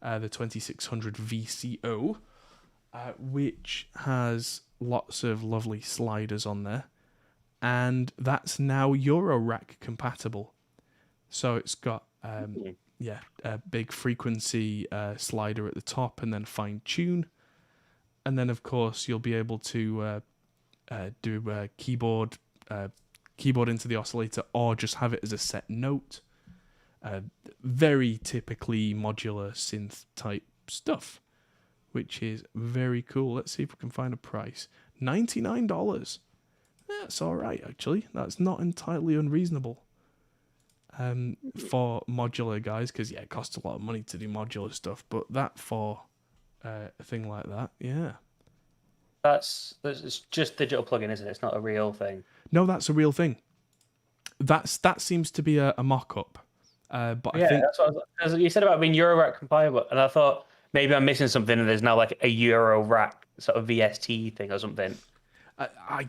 the 2600 VCO, which has lots of lovely sliders on there. And that's now Eurorack compatible. So it's got a big frequency slider at the top and then fine tune. And then, of course, you'll be able to do keyboard into the oscillator, or just have it as a set note. Very typically modular synth type stuff, which is very cool. Let's see if we can find a price. $99. That's all right, actually. That's not entirely unreasonable for modular guys, because it costs a lot of money to do modular stuff. But that for a thing like that, yeah. It's just digital plugin, isn't it? It's not a real thing. No, that's a real thing. That seems to be a mock-up. But I think that's what as you said about being Eurorack compatible, and I thought maybe I'm missing something, and there's now like a Eurorack sort of VST thing or something.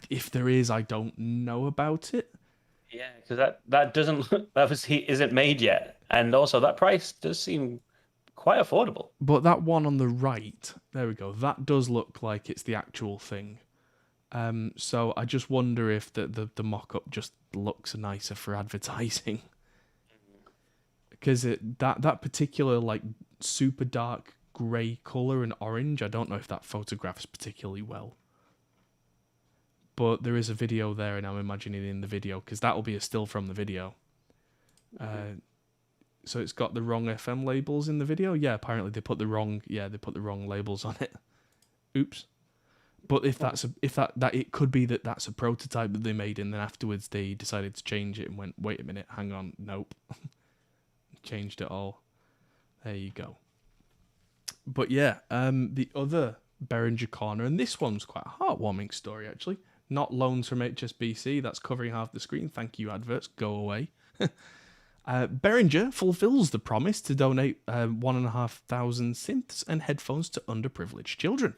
If there is, I don't know about it. Yeah, because that doesn't obviously isn't made yet, and also that price does seem quite affordable. But that one on the right, there we go. That does look like it's the actual thing. So I just wonder if the mock-up just looks nicer for advertising. Because that particular like super dark grey colour and orange, I don't know if that photographs particularly well. But there is a video there, and I'm imagining in the video, because that'll be a still from the video. So it's got the wrong FM labels in the video. Yeah, apparently they put the wrong labels on it. Oops. But if it could be that's a prototype that they made, and then afterwards they decided to change it and went, wait a minute, hang on, nope. Changed it all. There you go. But yeah, the other Behringer corner, and this one's quite a heartwarming story actually. Not loans from HSBC, that's covering half the screen. Thank you, adverts, go away. Behringer fulfills the promise to donate 1,500 synths and headphones to underprivileged children.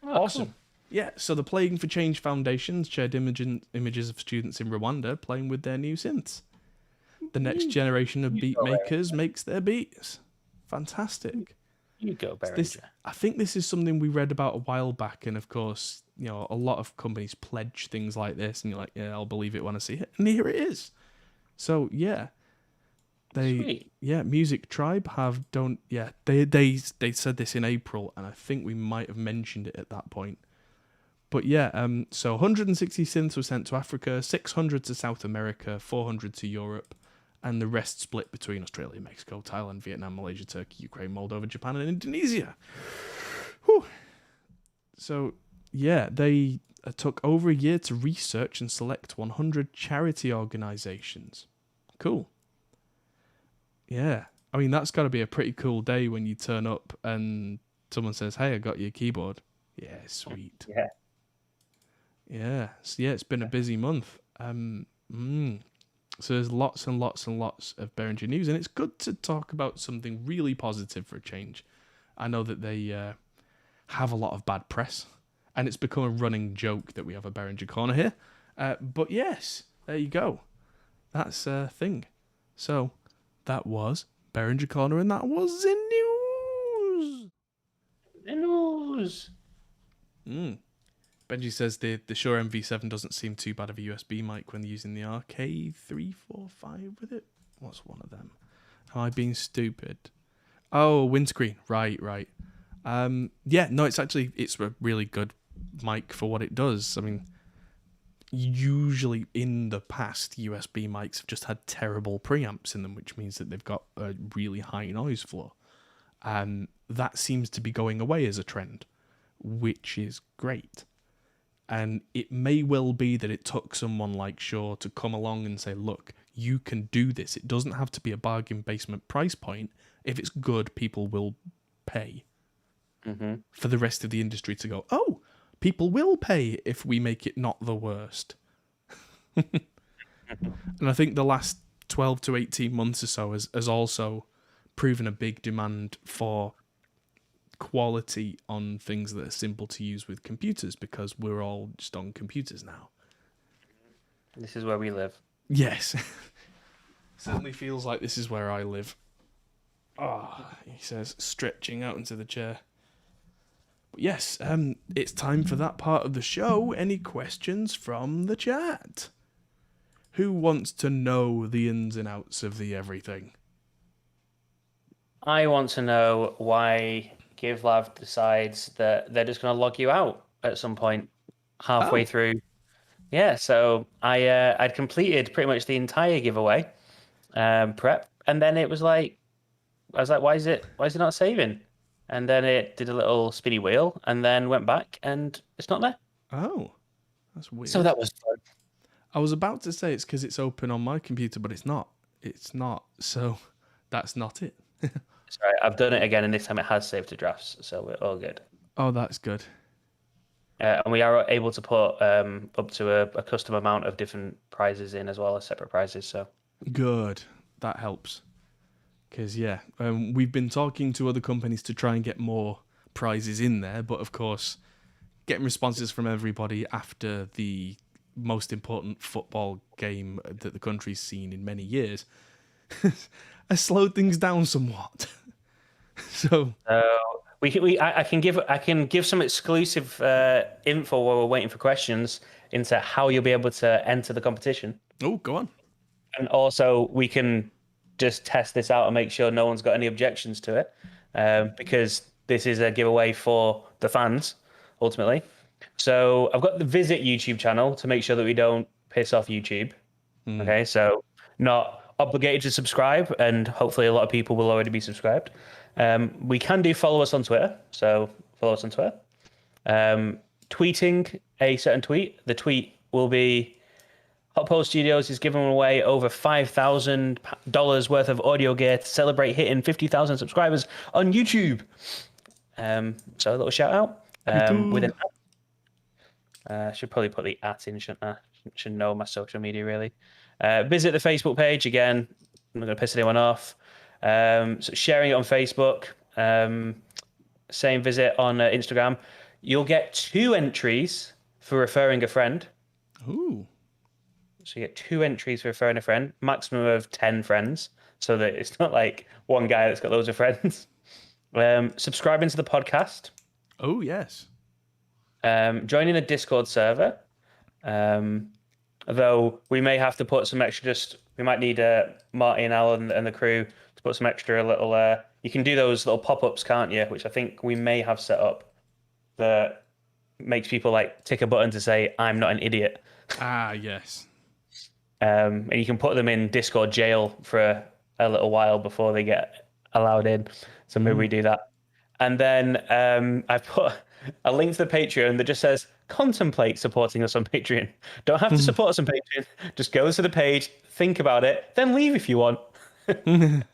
Oh, awesome. Cool. Yeah, so the Playing for Change Foundation shared images of students in Rwanda playing with their new synths. The next generation of beat makers makes their beats. Fantastic. You go, Behringer. I think this is something we read about a while back, and of course, you know, a lot of companies pledge things like this, and you're like, yeah, I'll believe it when I see it, and here it is. So yeah, Music Tribe they said this in April, and I think we might have mentioned it at that point. But yeah, so 160 synths were sent to Africa, 600 to South America, 400 to Europe, and the rest split between Australia, Mexico, Thailand, Vietnam, Malaysia, Turkey, Ukraine, Moldova, Japan, and Indonesia. Whew. So, yeah, they took over a year to research and select 100 charity organisations. Cool. Yeah. I mean, that's got to be a pretty cool day when you turn up and someone says, hey, I got your keyboard. Yeah, sweet. Yeah. Yeah. So, yeah, it's been a busy month. So there's lots and lots and lots of Behringer news, and it's good to talk about something really positive for a change. I know that they have a lot of bad press, and it's become a running joke that we have a Behringer corner here. But yes, there you go. That's a thing. So that was Behringer corner, and that was the news. The news. Benji says the Shure MV7 doesn't seem too bad of a USB mic when using the RK345 with it. What's one of them? Am I being stupid? Oh, windscreen. Right. Yeah, no, it's a really good mic for what it does. I mean, usually in the past, USB mics have just had terrible preamps in them, which means that they've got a really high noise floor. That seems to be going away as a trend, which is great. And it may well be that it took someone like Shure to come along and say, look, you can do this. It doesn't have to be a bargain basement price point. If it's good, people will pay. For the rest of the industry to go, oh, people will pay if we make it not the worst. And I think the last 12 to 18 months or so has also proven a big demand for quality on things that are simple to use with computers, because we're all just on computers now. This is where we live. Yes. Certainly feels like this is where I live. He says, stretching out into the chair. But yes, it's time for that part of the show. Any questions from the chat? Who wants to know the ins and outs of the everything? I want to know why GiveLab decides that they're just going to log you out at some point halfway through. Yeah, so I'd completed pretty much the entire giveaway prep, and then I was like, why is it not saving? And then it did a little spinny wheel, and then went back, and it's not there. Oh, that's weird. So that was fun. I was about to say it's because it's open on my computer, but it's not. It's not. So that's not it. Sorry, I've done it again, and this time it has saved to drafts, so we're all good. Oh, that's good. And we are able to put up to a custom amount of different prizes in, as well as separate prizes. So good. That helps. Because, yeah, we've been talking to other companies to try and get more prizes in there, but of course, getting responses from everybody after the most important football game that the country's seen in many years has slowed things down somewhat. So I can give some exclusive info while we're waiting for questions into how you'll be able to enter the competition. Oh, go on. And also, we can just test this out and make sure no one's got any objections to it, because this is a giveaway for the fans, ultimately. So I've got the Visit YouTube channel to make sure that we don't piss off YouTube. Okay, so not obligated to subscribe, and hopefully a lot of people will already be subscribed. We can do follow us on Twitter, so follow us on Twitter. Tweeting a certain tweet. The tweet will be Hot Pole Studios is giving away over $5,000 worth of audio gear to celebrate hitting 50,000 subscribers on YouTube. So a little shout out. With an should probably put the @ in, shouldn't I? Should know my social media really. Visit the Facebook page again. I'm not going to piss anyone off. So sharing it on Facebook. Same visit on Instagram. You'll get 2 entries for referring a friend. Ooh. So you get 2 entries for referring a friend, maximum of 10 friends, so that it's not like one guy that's got loads of friends. Subscribing to the podcast. Oh, yes. Joining the Discord server. Although we may have to put some extra, we might need Marty and Alan and the crew to put some extra little, you can do those little pop-ups, can't you? Which I think we may have set up that makes people like tick a button to say, I'm not an idiot. Ah, yes. And you can put them in Discord jail for a little while before they get allowed in. So maybe we do that. And then I put a link to the Patreon that just says, contemplate supporting us on Patreon. Don't have to support us on Patreon. Just go to the page, think about it, then leave if you want. And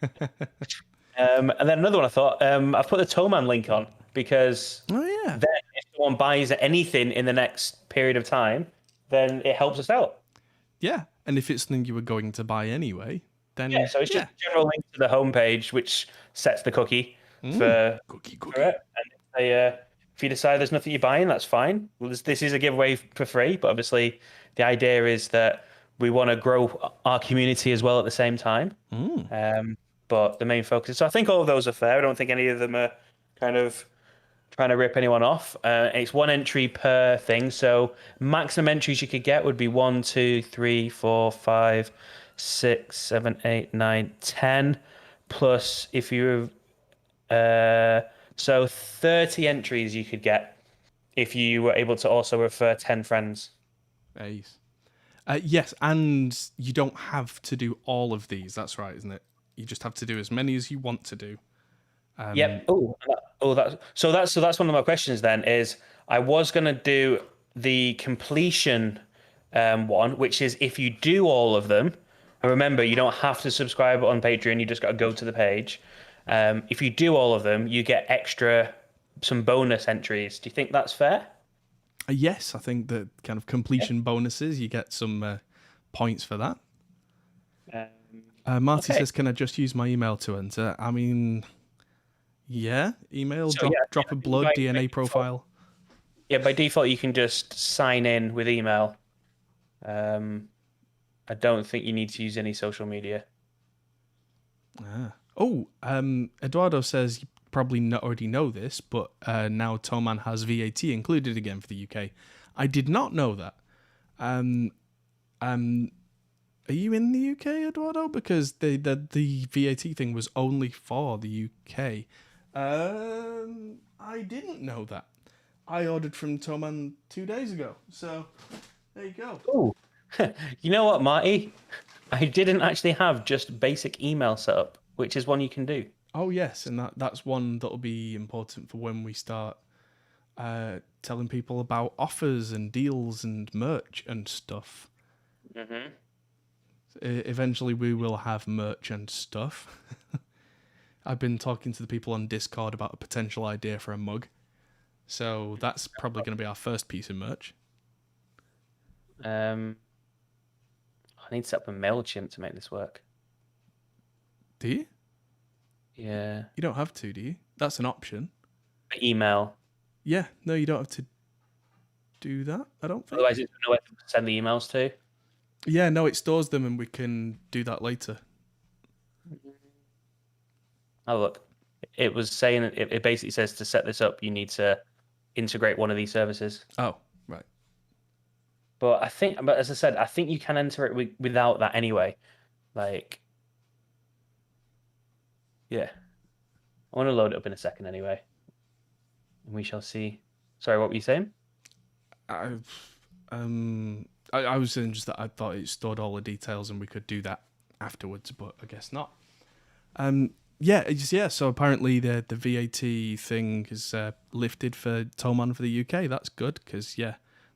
then another one I thought, I've put the Toman link on because then if someone buys anything in the next period of time, then it helps us out. Yeah, and if it's something you were going to buy anyway, then... Yeah, so it's just a general link to the homepage, which sets the cookie for it. And if you decide there's nothing you're buying, that's fine. Well, this is a giveaway for free, but obviously the idea is that we want to grow our community as well at the same time. But the main focus... So I think all of those are fair. I don't think any of them are kind of trying to rip anyone off. It's 1 entry per thing. So maximum entries you could get would be 1, 2, 3, 4, 5, 6, 7, 8, 9, 10. Plus, if you... so 30 entries you could get if you were able to also refer 10 friends. Ace. Yes, and you don't have to do all of these. That's right, isn't it? You just have to do as many as you want to do. Yep. That's one of my questions then is I was going to do the completion one, which is if you do all of them, and remember, you don't have to subscribe on Patreon, you just got to go to the page. If you do all of them, you get some bonus entries. Do you think that's fair? Yes, I think that kind of completion bonuses, you get some points for that. Marty says, can I just use my email to enter? I mean, yeah, email, drop a blood DNA profile. Yeah, by default, you can just sign in with email. I don't think you need to use any social media. Eduardo says you probably already know this, but now Toman has VAT included again for the UK. I did not know that. Are you in the UK, Eduardo? Because the VAT thing was only for the UK. I didn't know that. I ordered from Toman 2 days ago, so there you go. Oh, you know what, Marty? I didn't actually have just basic email set up, which is one you can do. Oh yes, and that's one that'll be important for when we start telling people about offers and deals and merch and stuff. Mm-hmm. Eventually, we will have merch and stuff. I've been talking to the people on Discord about a potential idea for a mug, so that's probably going to be our first piece of merch. I need to set up a MailChimp to make this work. Do you? Yeah. You don't have to, do you? That's an option. Email. Yeah, no, you don't have to do that, I don't think. Otherwise, it's nowhere to send the emails to. Yeah, no, it stores them and we can do that later. Oh, look. it was saying it basically says to set this up, you need to integrate one of these services. Oh, right. But as I said, I think you can enter it without that anyway. Like, yeah. I want to load it up in a second anyway. And we shall see. Sorry, what were you saying? I was saying just that I thought it stored all the details and we could do that afterwards, but I guess not. So apparently the VAT thing is lifted for Toman for the UK. That's good because,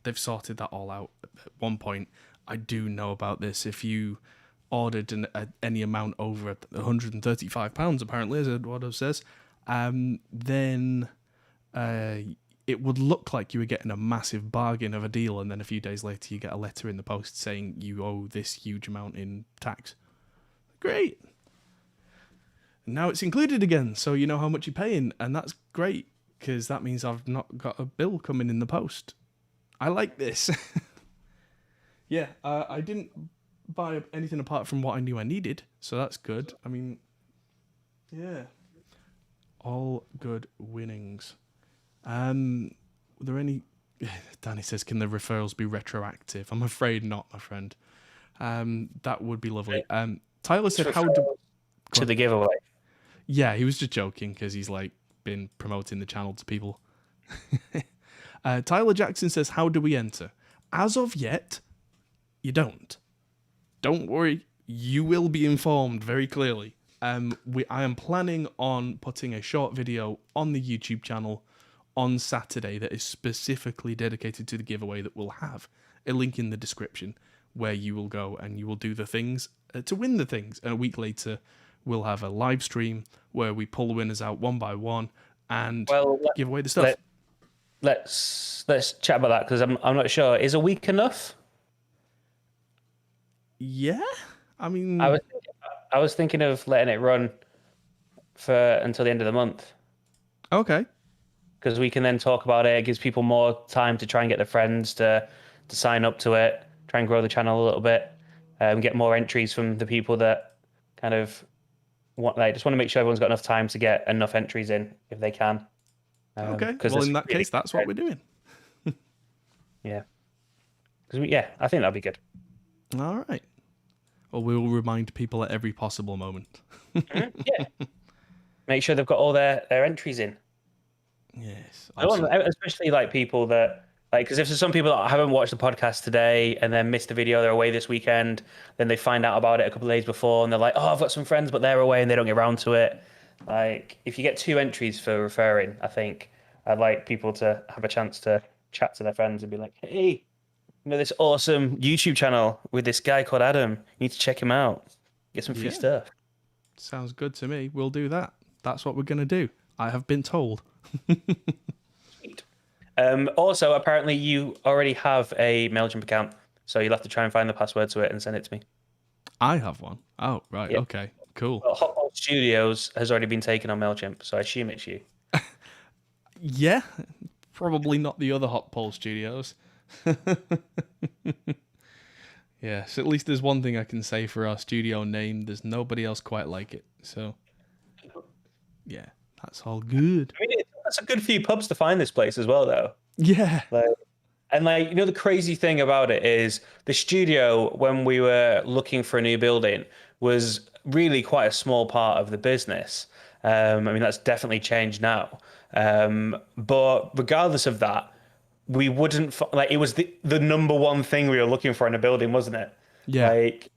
they've sorted that all out. At one point, I do know about this. If you ordered any amount over £135, apparently, as Eduardo says, then it would look like you were getting a massive bargain of a deal, and then a few days later you get a letter in the post saying you owe this huge amount in tax. Great. Now it's included again, so you know how much you're paying, and that's great, because that means I've not got a bill coming in the post. I like this. I didn't buy anything apart from what I knew I needed, so that's good. I mean, all good winnings. Were there any... Danny says, can the referrals be retroactive? I'm afraid not, my friend. That would be lovely. Tyler said, how to the giveaway. Yeah, he was just joking because he's like been promoting the channel to people. Tyler Jackson says, how do we enter? As of yet, you don't. Don't worry, you will be informed very clearly. I am planning on putting a short video on the YouTube channel on Saturday that is specifically dedicated to the giveaway that will have a link in the description where you will go and you will do the things to win the things. And a week later, we'll have a live stream where we pull the winners out one by one and give away the stuff. Let's chat about that because I'm not sure. Is a week enough? Yeah, I mean, I was thinking of letting it run until the end of the month. Okay. Because we can then talk about it. It gives people more time to try and get their friends to sign up to it, try and grow the channel a little bit, get more entries from the people that kind of just want to make sure everyone's got enough time to get enough entries in if they can. Okay. Well, in that case, that's what we're doing. Yeah. I think that'd be good. All right. Well, we will remind people at every possible moment. Yeah. Make sure they've got all their entries in. Yes. Especially like people that because if there's some people that haven't watched the podcast today and then missed the video, they're away this weekend, then they find out about it a couple of days before and they're like, oh, I've got some friends, but they're away and they don't get around to it. Like if you get 2 entries for referring, I think I'd like people to have a chance to chat to their friends and be like, hey, this awesome YouTube channel with this guy called Adam. You need to check him out. Get some free stuff. Sounds good to me. We'll do that. That's what we're going to do. I have been told. Sweet. Also, apparently you already have a MailChimp account, so you'll have to try and find the password to it and send it to me. I have one. Oh, right. Yeah. Okay, cool. Well, Hot Pole Studios has already been taken on MailChimp, so I assume it's you. Yeah, probably not the other Hot Pole Studios. Yes, at least there's one thing I can say for our studio name. There's nobody else quite like it. So, yeah, that's all good. I mean, that's a good few pubs to find this place as well, though. Yeah. The crazy thing about it is the studio, when we were looking for a new building, was really quite a small part of the business. I mean, that's definitely changed now. But regardless of that, we wouldn't it was the number one thing we were looking for in a building, wasn't it? Yeah. Like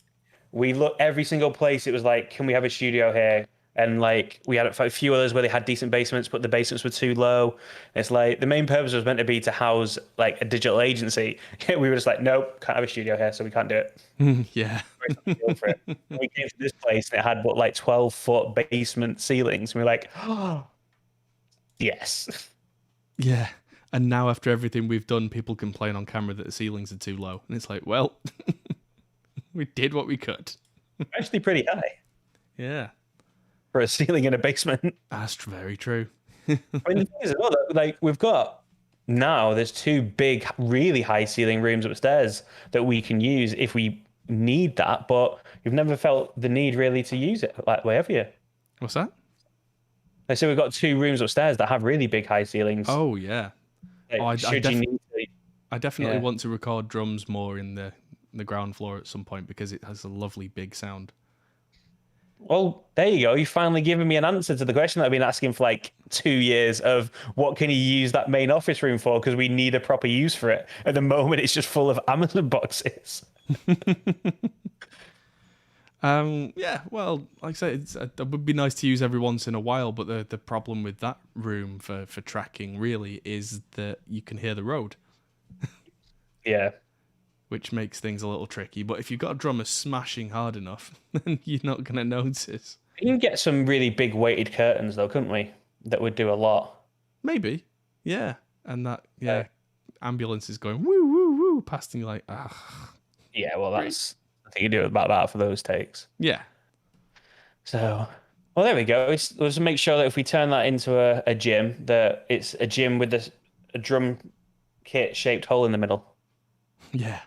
we looked every single place. It was like, can we have a studio here? And like we had a few others where they had decent basements, but the basements were too low. It's like the main purpose was meant to be to house like a digital agency. We were just like, nope, can't have a studio here, so we can't do it. Yeah. For it. We came to this place and it had 12-foot basement ceilings. And we were like, oh, yes. Yeah. And now after everything we've done, people complain on camera that the ceilings are too low. And it's like, well, we did what we could. Actually pretty high. Yeah. For a ceiling in a basement. That's very true. I mean, the thing is, we've got now, there's 2 big, really high ceiling rooms upstairs that we can use if we need that, but you've never felt the need really to use it that way, have you? What's that? I say we've got 2 rooms upstairs that have really big high ceilings. Oh yeah. Like, should you need to, I definitely yeah. want to record drums more in the ground floor at some point because it has a lovely big sound. Well, there you go. You finally given me an answer to the question that I've been asking for like 2 years of what can you use that main office room for? Because we need a proper use for it. At the moment, it's just full of Amazon boxes. Yeah, well, like I say, it would be nice to use every once in a while, but the problem with that room for tracking really is that you can hear the road. Yeah. Which makes things a little tricky. But if you've got a drummer smashing hard enough, then you're not going to notice. We can get some really big weighted curtains, though, couldn't we? That would do a lot. Maybe, yeah. And that, yeah, ambulance is going woo, woo, woo, past and you're like, ah. Yeah, well, that's... I think you do about that for those takes. Yeah. So, well, there we go. Let's make sure that if we turn that into a gym, that it's a gym with a drum kit shaped hole in the middle. Yeah.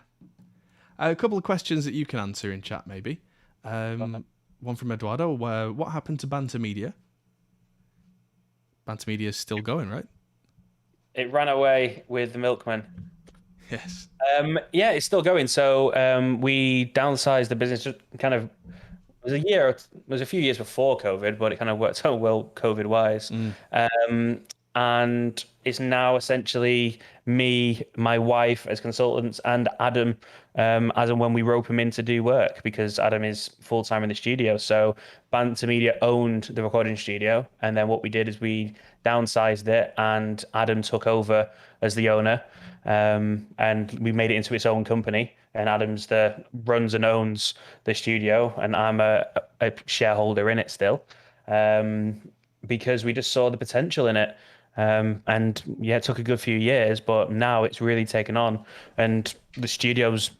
A couple of questions that you can answer in chat, maybe. One from Eduardo. What happened to Banter Media? Banter Media is still going, right? It ran away with the milkman. Yes. Yeah, it's still going. So we downsized the business. Kind of it was a few years before COVID, but it kind of worked out well COVID wise. And it's now essentially me, my wife as consultants, and Adam as and when we rope him in to do work, because Adam is full time in the studio. So Banter Media owned the recording studio, and then what we did is we downsized it, and Adam took over as the owner, and we made it into its own company. And Adam's runs and owns the studio, and I'm a shareholder in it still, because we just saw the potential in it. And yeah, it took a good few years, but now it's really taken on, and the studio's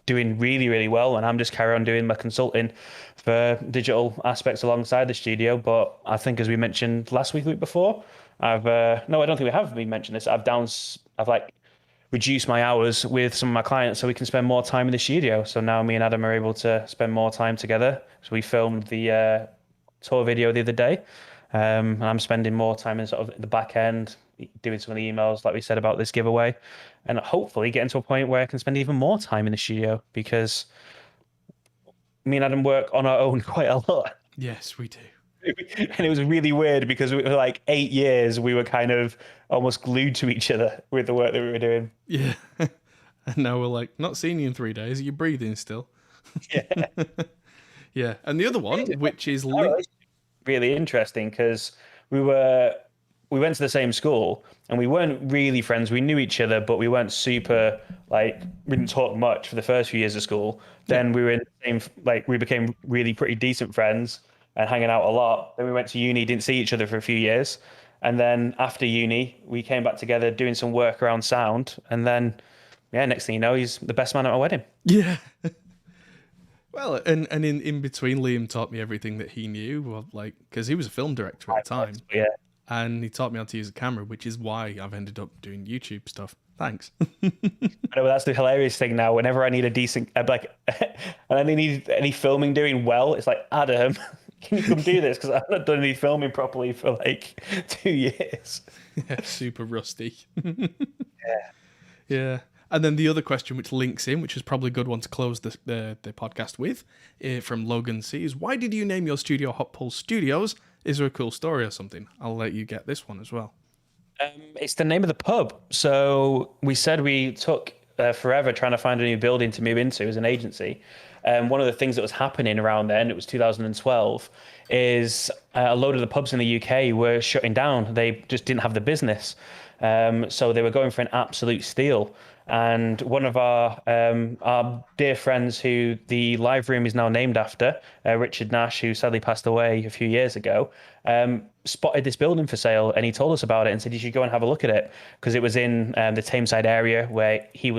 doing really, really well. And I'm just carry on doing my consulting for digital aspects alongside the studio. But I think, as we mentioned last week, the week before, no, I don't think we have mentioned this. I've like reduced my hours with some of my clients so we can spend more time in the studio. So now me and Adam are able to spend more time together. So we filmed the tour video the other day. And I'm spending more time in sort of the back end, doing some of the emails, like we said about this giveaway, and hopefully getting to a point where I can spend even more time in the studio, because me and Adam work on our own quite a lot. Yes, we do. And it was really weird because we were like 8 years, we were kind of almost glued to each other with the work that we were doing. Yeah. And now we're like, not seeing you in 3 days. Are you breathing still? Yeah. Yeah. And the other one, which is really interesting, because we went to the same school and we weren't really friends. We knew each other, but we weren't super, like, we didn't talk much for the first few years of school. Then we were in the same, like, we became really pretty decent friends and hanging out a lot. Then we went to uni, didn't see each other for a few years. And then after uni, we came back together doing some work around sound. And then, yeah, next thing you know, he's the best man at my wedding. Yeah. Well, and in between, Liam taught me everything that he knew, well, like, because he was a film director at the time. Yeah. And he taught me how to use a camera, which is why I've ended up doing YouTube stuff. Thanks. I know, that's the hilarious thing now. Whenever I need a decent, like, and I need any filming doing well, it's like, Adam, can you come do this? Because I've not done any filming properly for like 2 years. Yeah, super rusty. Yeah. Yeah. And then the other question, which links in, which is probably a good one to close the podcast with, from Logan C, is why did you name your studio Hot Pole Studios? Is there a cool story or something? I'll let you get this one as well. It's the name of the pub. So we said we took forever trying to find a new building to move into as an agency. One of the things that was happening around then, it was 2012, is a load of the pubs in the UK were shutting down. They just didn't have the business. So they were going for an absolute steal. And one of our dear friends, who the live room is now named after, Richard Nash, who sadly passed away a few years ago, spotted this building for sale, and he told us about it and said you should go and have a look at it, because it was in the Tameside area where he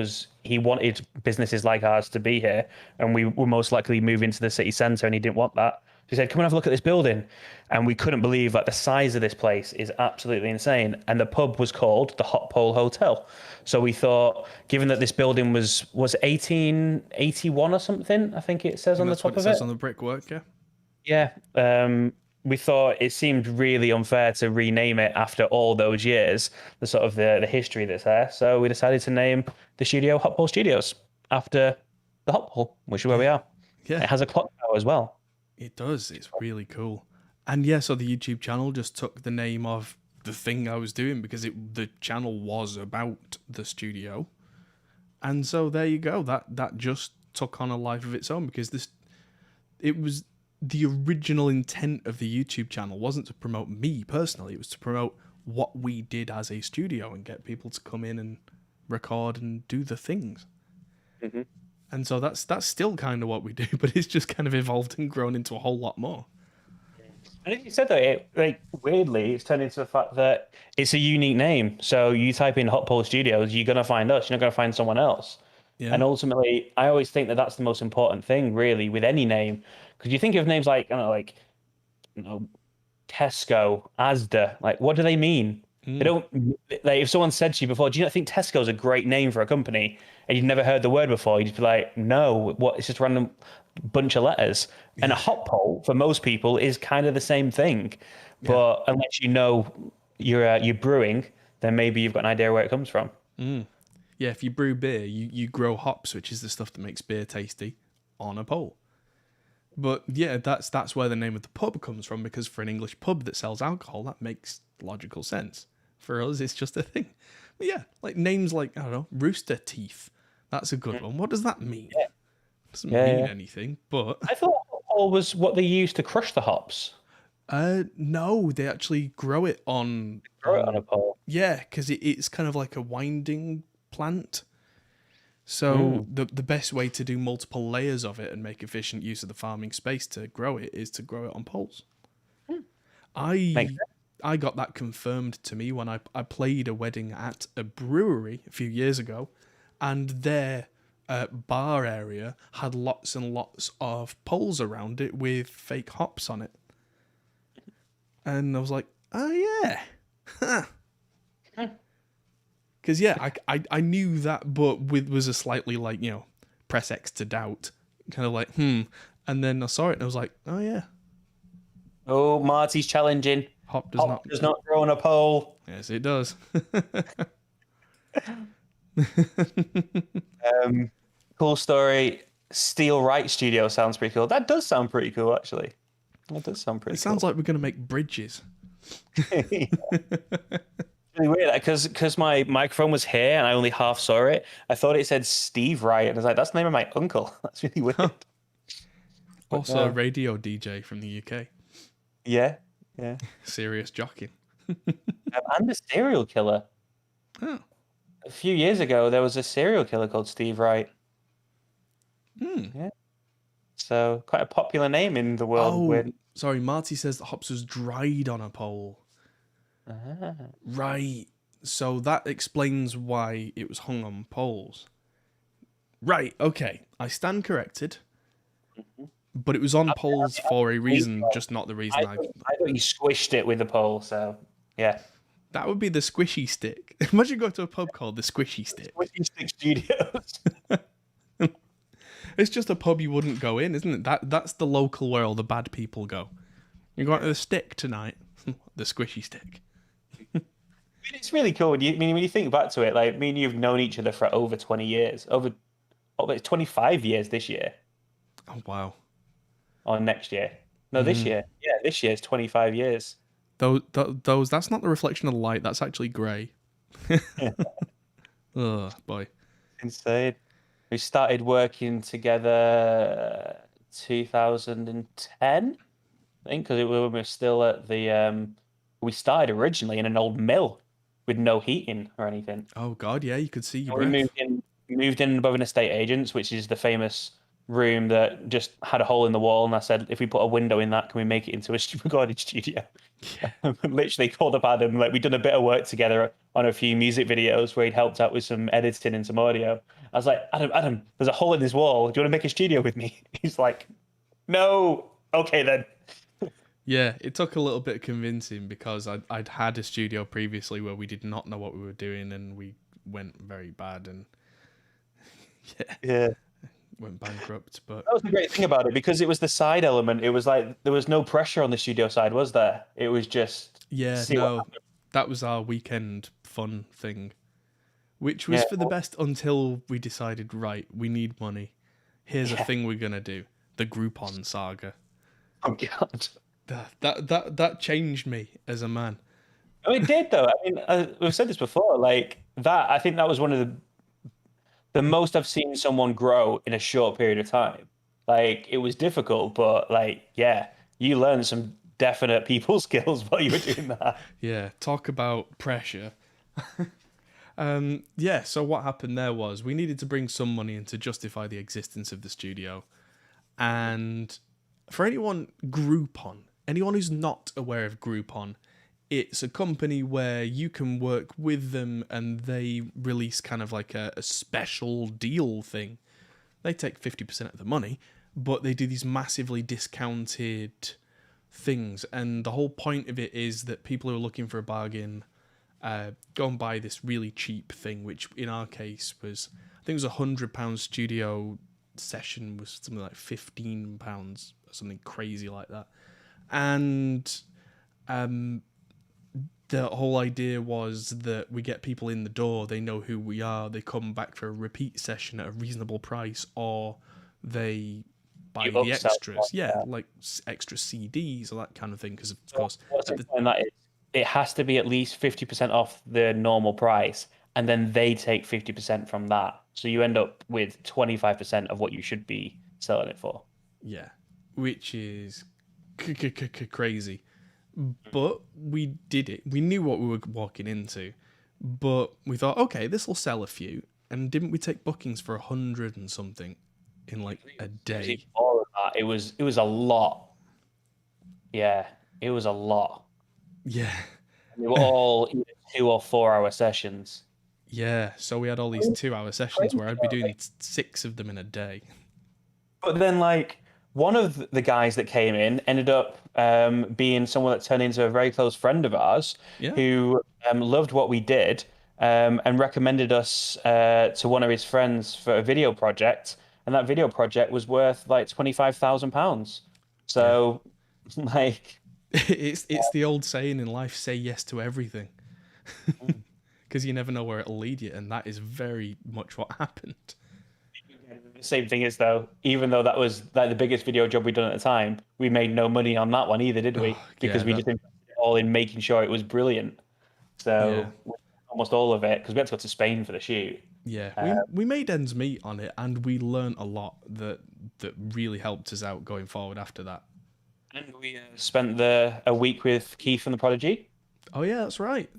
wanted businesses like ours to be here, and we were most likely move into the city centre, and he didn't want that. He said, come and have a look at this building. And we couldn't believe, like, the size of this place is absolutely insane. And the pub was called the Hot Pole Hotel. So we thought, given that this building was 1881 or something, I think it says on the top of it. That's what it says on the brickwork, yeah. Yeah. we thought it seemed really unfair to rename it after all those years, the sort of the history that's there. So we decided to name the studio Hot Pole Studios after the Hot Pole, which is where we are. Yeah. It has a clock tower as well. It does. It's really cool. And yeah, so the YouTube channel just took the name of the thing I was doing because the channel was about the studio. And so there you go. That just took on a life of its own because it was the original intent of the YouTube channel wasn't to promote me personally. It was to promote what we did as a studio and get people to come in and record and do the things. Mm-hmm. And so that's still kind of what we do, but it's just kind of evolved and grown into a whole lot more. And as you said that, weirdly, it's turned into the fact that it's a unique name. So you type in Hot Pole Studios, you're gonna find us. You're not gonna find someone else. Yeah. And ultimately, I always think that that's the most important thing, really, with any name, because you think of names like Tesco, Asda. Like, what do they mean? They don't. Like, if someone said to you before, "Do you not think Tesco's a great name for a company?" and you'd never heard the word before, you'd be like, "No, what? It's just a random bunch of letters." And a hot pole for most people is kind of the same thing, but unless you know you're brewing, then maybe you've got an idea where it comes from. Yeah, if you brew beer, you grow hops, which is the stuff that makes beer tasty, on a pole. But yeah, that's where the name of the pub comes from, because for an English pub that sells alcohol, that makes logical sense. For us, it's just a thing. But yeah, like names like, I don't know, Rooster Teeth. That's a good one. What does that mean? Yeah. It doesn't mean anything, but... I thought hot pole was what they used to crush the hops. No, they actually grow it on... Grow it on a pole. Yeah, because it's kind of like a winding plant. So the best way to do multiple layers of it and make efficient use of the farming space to grow it is to grow it on poles. I got that confirmed to me when I played a wedding at a brewery a few years ago, and their bar area had lots and lots of poles around it with fake hops on it. And I was like, oh yeah. Because yeah, I knew that, but was a slightly like, press X to doubt. Kind of like, And then I saw it and I was like, oh yeah. Oh, Marty's challenging. Hop does not grow on a pole. Yes, it does. Cool story. Steel Right Studio sounds pretty cool. That does sound pretty cool, actually. That does sound pretty cool. It sounds like we're going to make bridges. It's really weird because my microphone was here and I only half saw it. I thought it said Steve Wright, and I was like, that's the name of my uncle. That's really weird. Also a radio DJ from the UK. Yeah. Serious jockey. And a serial killer. Oh. A few years ago, there was a serial killer called Steve Wright. Yeah. So quite a popular name in the world. Oh, sorry. Marty says that hops was dried on a pole. Right. So that explains why it was hung on poles. Right. Okay. I stand corrected. But it was on poles for a reason, just not the reason I thought you squished it with a pole, so yeah. That would be the squishy stick. Imagine going to a pub called the Squishy Stick. Squishy Stick Studios. It's just a pub you wouldn't go in, isn't it? That's the local where all the bad people go. You're going to the Stick tonight. The Squishy Stick. It's really cool. When you think back to it, like me and you've known each other for over 20 years. Over 25 years this year. Oh, wow. Or next year. No, this year. Yeah, this year is 25 years. Those that's not the reflection of the light. That's actually grey. Oh, boy. Insane. We started working together 2010, I think, because we were still at the... we started originally in an old mill with no heating or anything. Oh, God, yeah, you could see your We breath. moved in above an estate agent's, which is the famous room that just had a hole in the wall, and I said, if we put a window in that, can we make it into a recording studio? Yeah. Literally called up Adam, like we'd done a bit of work together on a few music videos where he'd helped out with some editing and some audio. I was like, Adam, there's a hole in this wall. Do you want to make a studio with me? He's like, no. Okay then. Yeah, it took a little bit of convincing because I'd had a studio previously where we did not know what we were doing and we went very bad, and yeah. went bankrupt. But that was the great thing about it, because it was the side element. It was like there was no pressure on the studio side, was there? It was just that was our weekend fun thing, which was Yeah. for the best until we decided, right, we need money. Here's a thing we're gonna do: the Groupon saga. Oh God. That changed me as a man. Oh, it did though. I mean, we've said this before. Like that, I think that was one of the most I've seen someone grow in a short period of time. Like it was difficult, but like yeah, you learned some definite people skills while you were doing that. Yeah, talk about pressure. Yeah, so what happened there was we needed to bring some money in to justify the existence of the studio. And for anyone who's not aware of Groupon, it's a company where you can work with them and they release kind of like a special deal thing. They take 50% of the money, but they do these massively discounted things. And the whole point of it is that people who are looking for a bargain go and buy this really cheap thing, which in our case was, I think it was £100 studio session was something like £15 or something crazy like that. And the whole idea was that we get people in the door, they know who we are, they come back for a repeat session at a reasonable price, or they buy the extras. Yeah, like extra CDs or that kind of thing. Because of course, what's explain that is it has to be at least 50% off the normal price, and then they take 50% from that. So you end up with 25% of what you should be selling it for. Yeah, which is crazy. But we did it. We knew what we were walking into, but we thought, okay, this will sell a few. And didn't we take bookings for 100 and something in like a day? All of that. It was a lot. Yeah, it was a lot. Yeah. And they were all either 2 or 4 hour sessions. Yeah, so we had all these 2-hour sessions where I'd be doing 6 of them in a day. But then, like, one of the guys that came in ended up being someone that turned into a very close friend of ours who loved what we did and recommended us to one of his friends for a video project. And that video project was worth like £25,000. So, like... It's the old saying in life, say yes to everything. Because you never know where it'll lead you, and that is very much what happened. The same thing is, though, even though that was like the biggest video job we'd done at the time, we made no money on that one either, did we? Because we just invested it all in making sure it was brilliant. So almost all of it, because we had to go to Spain for the shoot. Yeah, we made ends meet on it, and we learned a lot that really helped us out going forward after that. And we spent a week with Keith from The Prodigy. Oh yeah, that's right.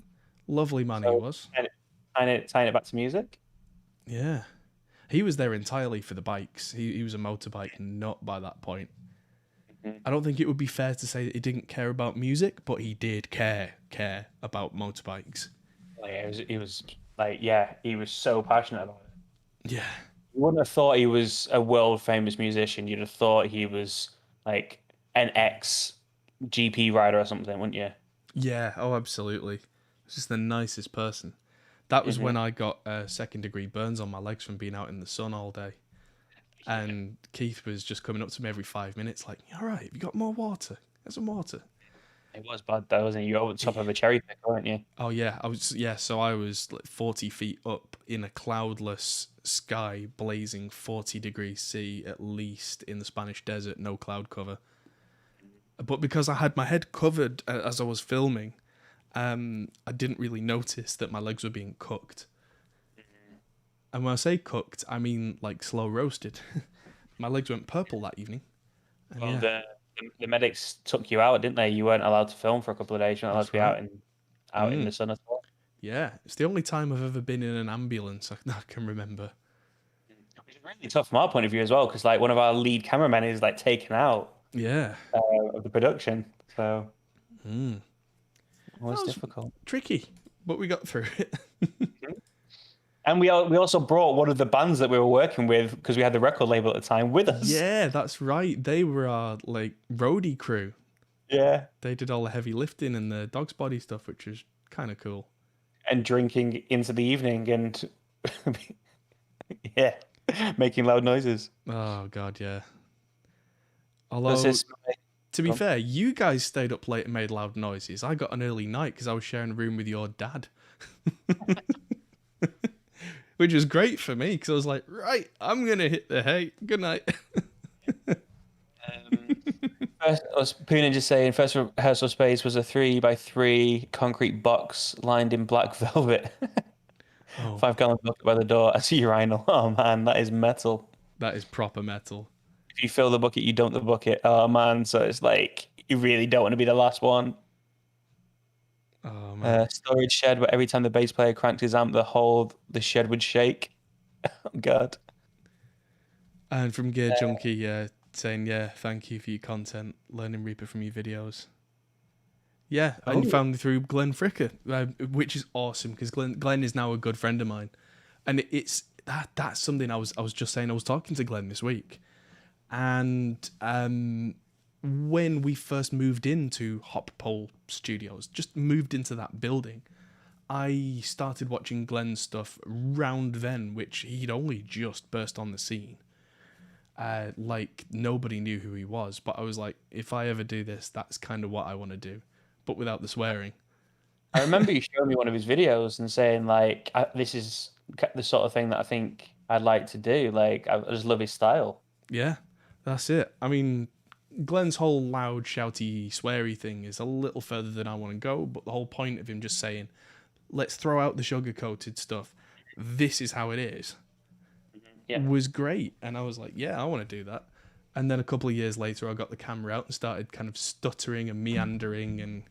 Lovely man he was. Tying it back to music. Yeah. He was there entirely for the bikes. He was a motorbike nut by that point. Mm-hmm. I don't think it would be fair to say that he didn't care about music, but he did care about motorbikes. He was like, yeah, he was so passionate about it. Yeah. You wouldn't have thought he was a world famous musician. You'd have thought he was like an ex-GP rider or something, wouldn't you? Yeah, oh, absolutely. He's just the nicest person. That was when I got 2nd-degree burns on my legs from being out in the sun all day. And Keith was just coming up to me every 5 minutes like, all right, have you got more water? Get some water. It was bad though, wasn't it? You were over the top of a cherry picker, weren't you? Oh, yeah. So I was like 40 feet up in a cloudless sky, blazing 40 degrees C at least in the Spanish desert, no cloud cover. But because I had my head covered as I was filming, I didn't really notice that my legs were being cooked. And when I say cooked, I mean like slow roasted. My legs went purple that evening. And well, the medics took you out, didn't they? You weren't allowed to film for a couple of days. You weren't allowed to be out in the sun at all. Yeah, it's the only time I've ever been in an ambulance I can remember. It's really tough from our point of view as well, because like one of our lead cameramen is like taken out. Yeah. Of the production, so it was difficult, tricky, but we got through it. And we also brought one of the bands that we were working with, because we had the record label at the time, with us. Yeah, that's right. They were our like roadie crew. Yeah, they did all the heavy lifting and the dog's body stuff, which was kind of cool. And drinking into the evening, and yeah, Making loud noises. Oh god, yeah. That's Although, his- to be Go on. fair, you guys stayed up late and made loud noises. I got an early night because I was sharing a room with your dad. Which was great for me because I was like, right, I'm going to hit the hay. Good night. First, Poonin just saying, first rehearsal space was a 3x3 concrete box lined in black velvet. Oh, 5 gallon bucket by the door as a urinal. Oh man, that is metal. that is proper metal. If you fill the bucket, you dump the bucket. Oh man, so it's like you really don't want to be the last one. Oh, man. Storage shed where every time the bass player cranked his amp, the shed would shake. Oh god. And from Gear Junkie saying, yeah, thank you for your content. Learning Reaper from your videos. Yeah, and you found me through Glenn Fricker, which is awesome because Glenn is now a good friend of mine. And that's something I was just saying. I was talking to Glenn this week. And when we first moved into Hop Pole Studios, just moved into that building, I started watching Glenn's stuff round then, which he'd only just burst on the scene. Like, nobody knew who he was, but I was like, if I ever do this, that's kind of what I want to do, but without the swearing. I remember you showing me one of his videos and saying like, "This is the sort of thing that I think I'd like to do." Like, I just love his style. Yeah, that's it. I mean, Glenn's whole loud, shouty, sweary thing is a little further than I want to go, but the whole point of him just saying, let's throw out the sugar-coated stuff, this is how it is, was great. And I was like, yeah, I want to do that. And then a couple of years later, I got the camera out and started kind of stuttering and meandering and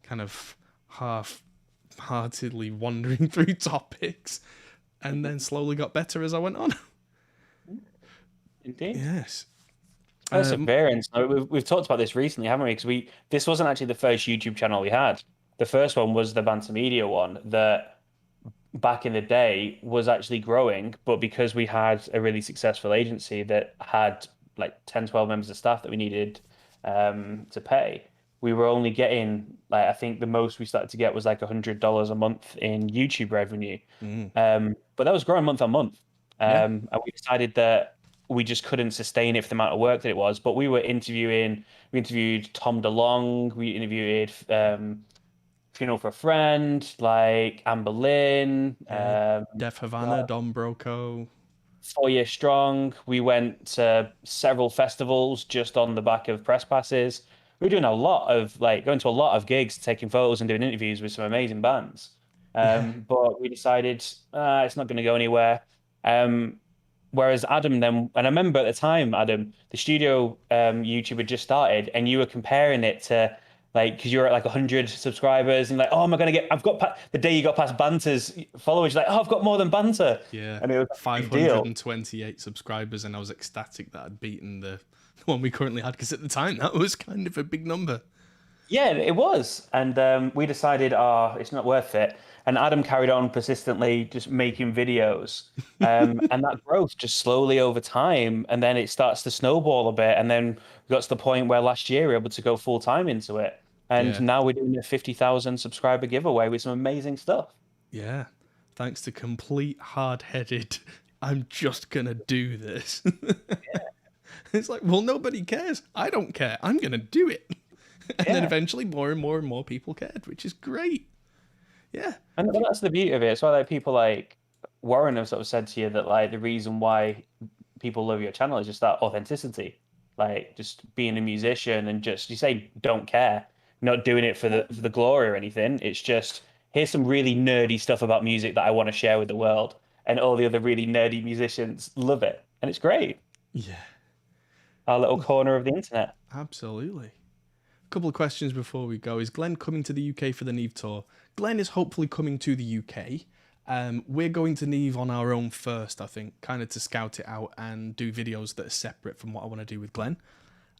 kind of half-heartedly wandering through topics, and then slowly got better as I went on. Indeed. Yes. Perseverance. We've talked about this recently, haven't we? Because this wasn't actually the first YouTube channel we had. The first one was the Banter Media one that back in the day was actually growing, but because we had a really successful agency that had like 10, 12 members of staff that we needed to pay, we were only getting, like, I think the most we started to get was like $100 a month in YouTube revenue. But that was growing month on month. And we decided that we just couldn't sustain it for the amount of work that it was. But we interviewed Tom DeLonge, we interviewed Funeral for a Friend, like Amber Lynn, Def Havana, Don Broco. 4 Year Strong. We went to several festivals just on the back of press passes. We were doing going to a lot of gigs, taking photos and doing interviews with some amazing bands. But we decided it's not going to go anywhere. Whereas Adam then, and I remember at the time, Adam, the studio YouTube had just started, and you were comparing it to like, because you're at like 100 subscribers, and like, oh, the day you got past Banter's followers, you're like, oh, I've got more than Banter. Yeah, and it was 528 subscribers, and I was ecstatic that I'd beaten the one we currently had, because at the time that was kind of a big number. Yeah, it was. And we decided, it's not worth it. And Adam carried on persistently just making videos. And that growth just slowly over time. And then it starts to snowball a bit. And then we got to the point where last year we were able to go full time into it. And now we're doing a 50,000 subscriber giveaway with some amazing stuff. Yeah. Thanks to complete hard-headed, I'm just going to do this. It's like, well, nobody cares. I don't care. I'm going to do it. And then eventually more and more and more people cared, which is great. Yeah. And that's the beauty of it. It's why like people like Warren have sort of said to you that like the reason why people love your channel is just that authenticity. Like just being a musician and just, you say, don't care, not doing it for the glory or anything. It's just, here's some really nerdy stuff about music that I want to share with the world. And all the other really nerdy musicians love it. And it's great. Yeah. Our little corner of the internet. Absolutely. A couple of questions before we go. Is Glenn coming to the UK for the Neve tour? Glenn is hopefully coming to the UK. We're going to Neve on our own first, I think, kind of to scout it out and do videos that are separate from what I want to do with Glenn.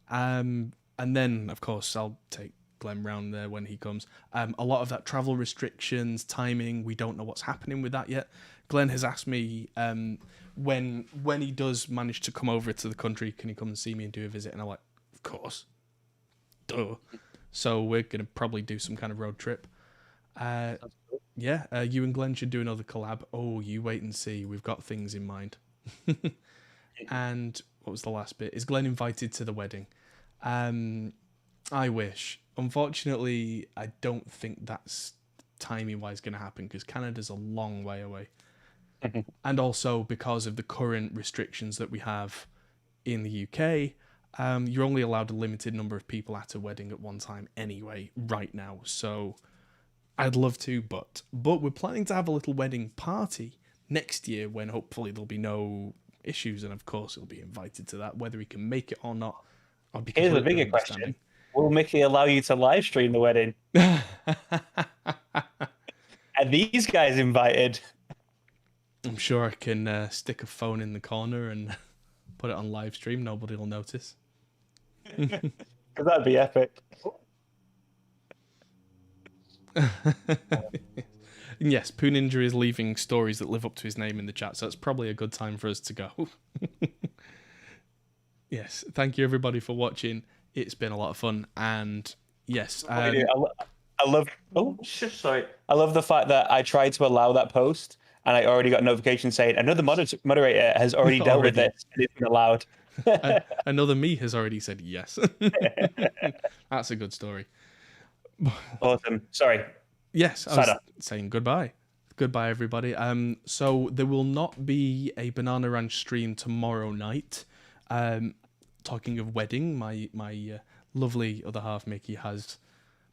And then, of course, I'll take Glenn round there when he comes. A lot of that travel restrictions, timing, we don't know what's happening with that yet. Glenn has asked me when he does manage to come over to the country, can he come and see me and do a visit? And I'm like, of course. Duh. So we're going to probably do some kind of road trip. You and Glenn should do another collab. Oh, you wait and see. We've got things in mind. And what was the last bit? Is Glenn invited to the wedding? I wish. Unfortunately, I don't think that's timing-wise going to happen because Canada's a long way away. And also because of the current restrictions that we have in the UK, you're only allowed a limited number of people at a wedding at one time anyway, right now. So I'd love to, but we're planning to have a little wedding party next year when hopefully there'll be no issues, and of course he'll be invited to that, whether he can make it or not. Here's the bigger question. Will Mickey allow you to live stream the wedding? Are these guys invited? I'm sure I can stick a phone in the corner and put it on live stream. Nobody will notice. That'd be epic. Yes, Poo Ninja is leaving stories that live up to his name in the chat, so it's probably a good time for us to go. Yes, thank you everybody for watching. It's been a lot of fun, and yes, I love. Oh, sorry. I love the fact that I tried to allow that post, and I already got a notification saying another moderator has already dealt with this and it's been allowed. Another me has already said yes. That's a good story. Awesome. Sorry. Yes, I was saying goodbye. Goodbye, everybody. So there will not be a Banana Ranch stream tomorrow night. Talking of wedding, my lovely other half, Mickey, has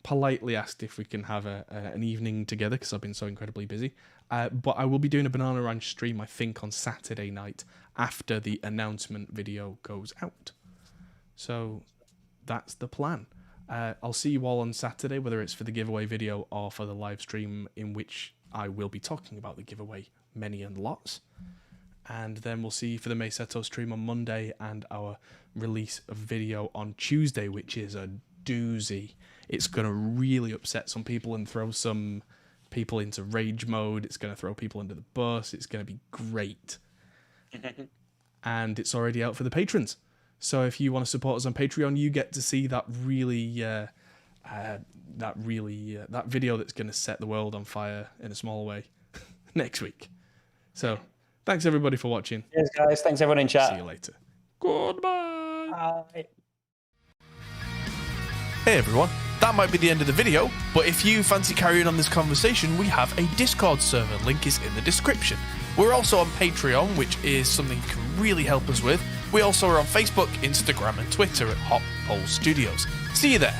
politely asked if we can have an evening together because I've been so incredibly busy. But I will be doing a Banana Ranch stream, I think, on Saturday night after the announcement video goes out. So that's the plan. I'll see you all on Saturday, whether it's for the giveaway video or for the live stream in which I will be talking about the giveaway many and lots. And then we'll see you for the Mayseto stream on Monday and our release of video on Tuesday, which is a doozy. It's going to really upset some people and throw some people into rage mode. It's going to throw people under the bus. It's going to be great. And it's already out for the patrons. So if you want to support us on Patreon, you get to see that that video that's going to set the world on fire in a small way next week. So thanks everybody for watching. Yes, guys. Thanks everyone in chat. See you later. Goodbye. Bye. Hey everyone, that might be the end of the video, but if you fancy carrying on this conversation, we have a Discord server, link is in the description. We're also on Patreon, which is something you can really help us with. We also are on Facebook, Instagram and Twitter at Hot Pole Studios. See you there.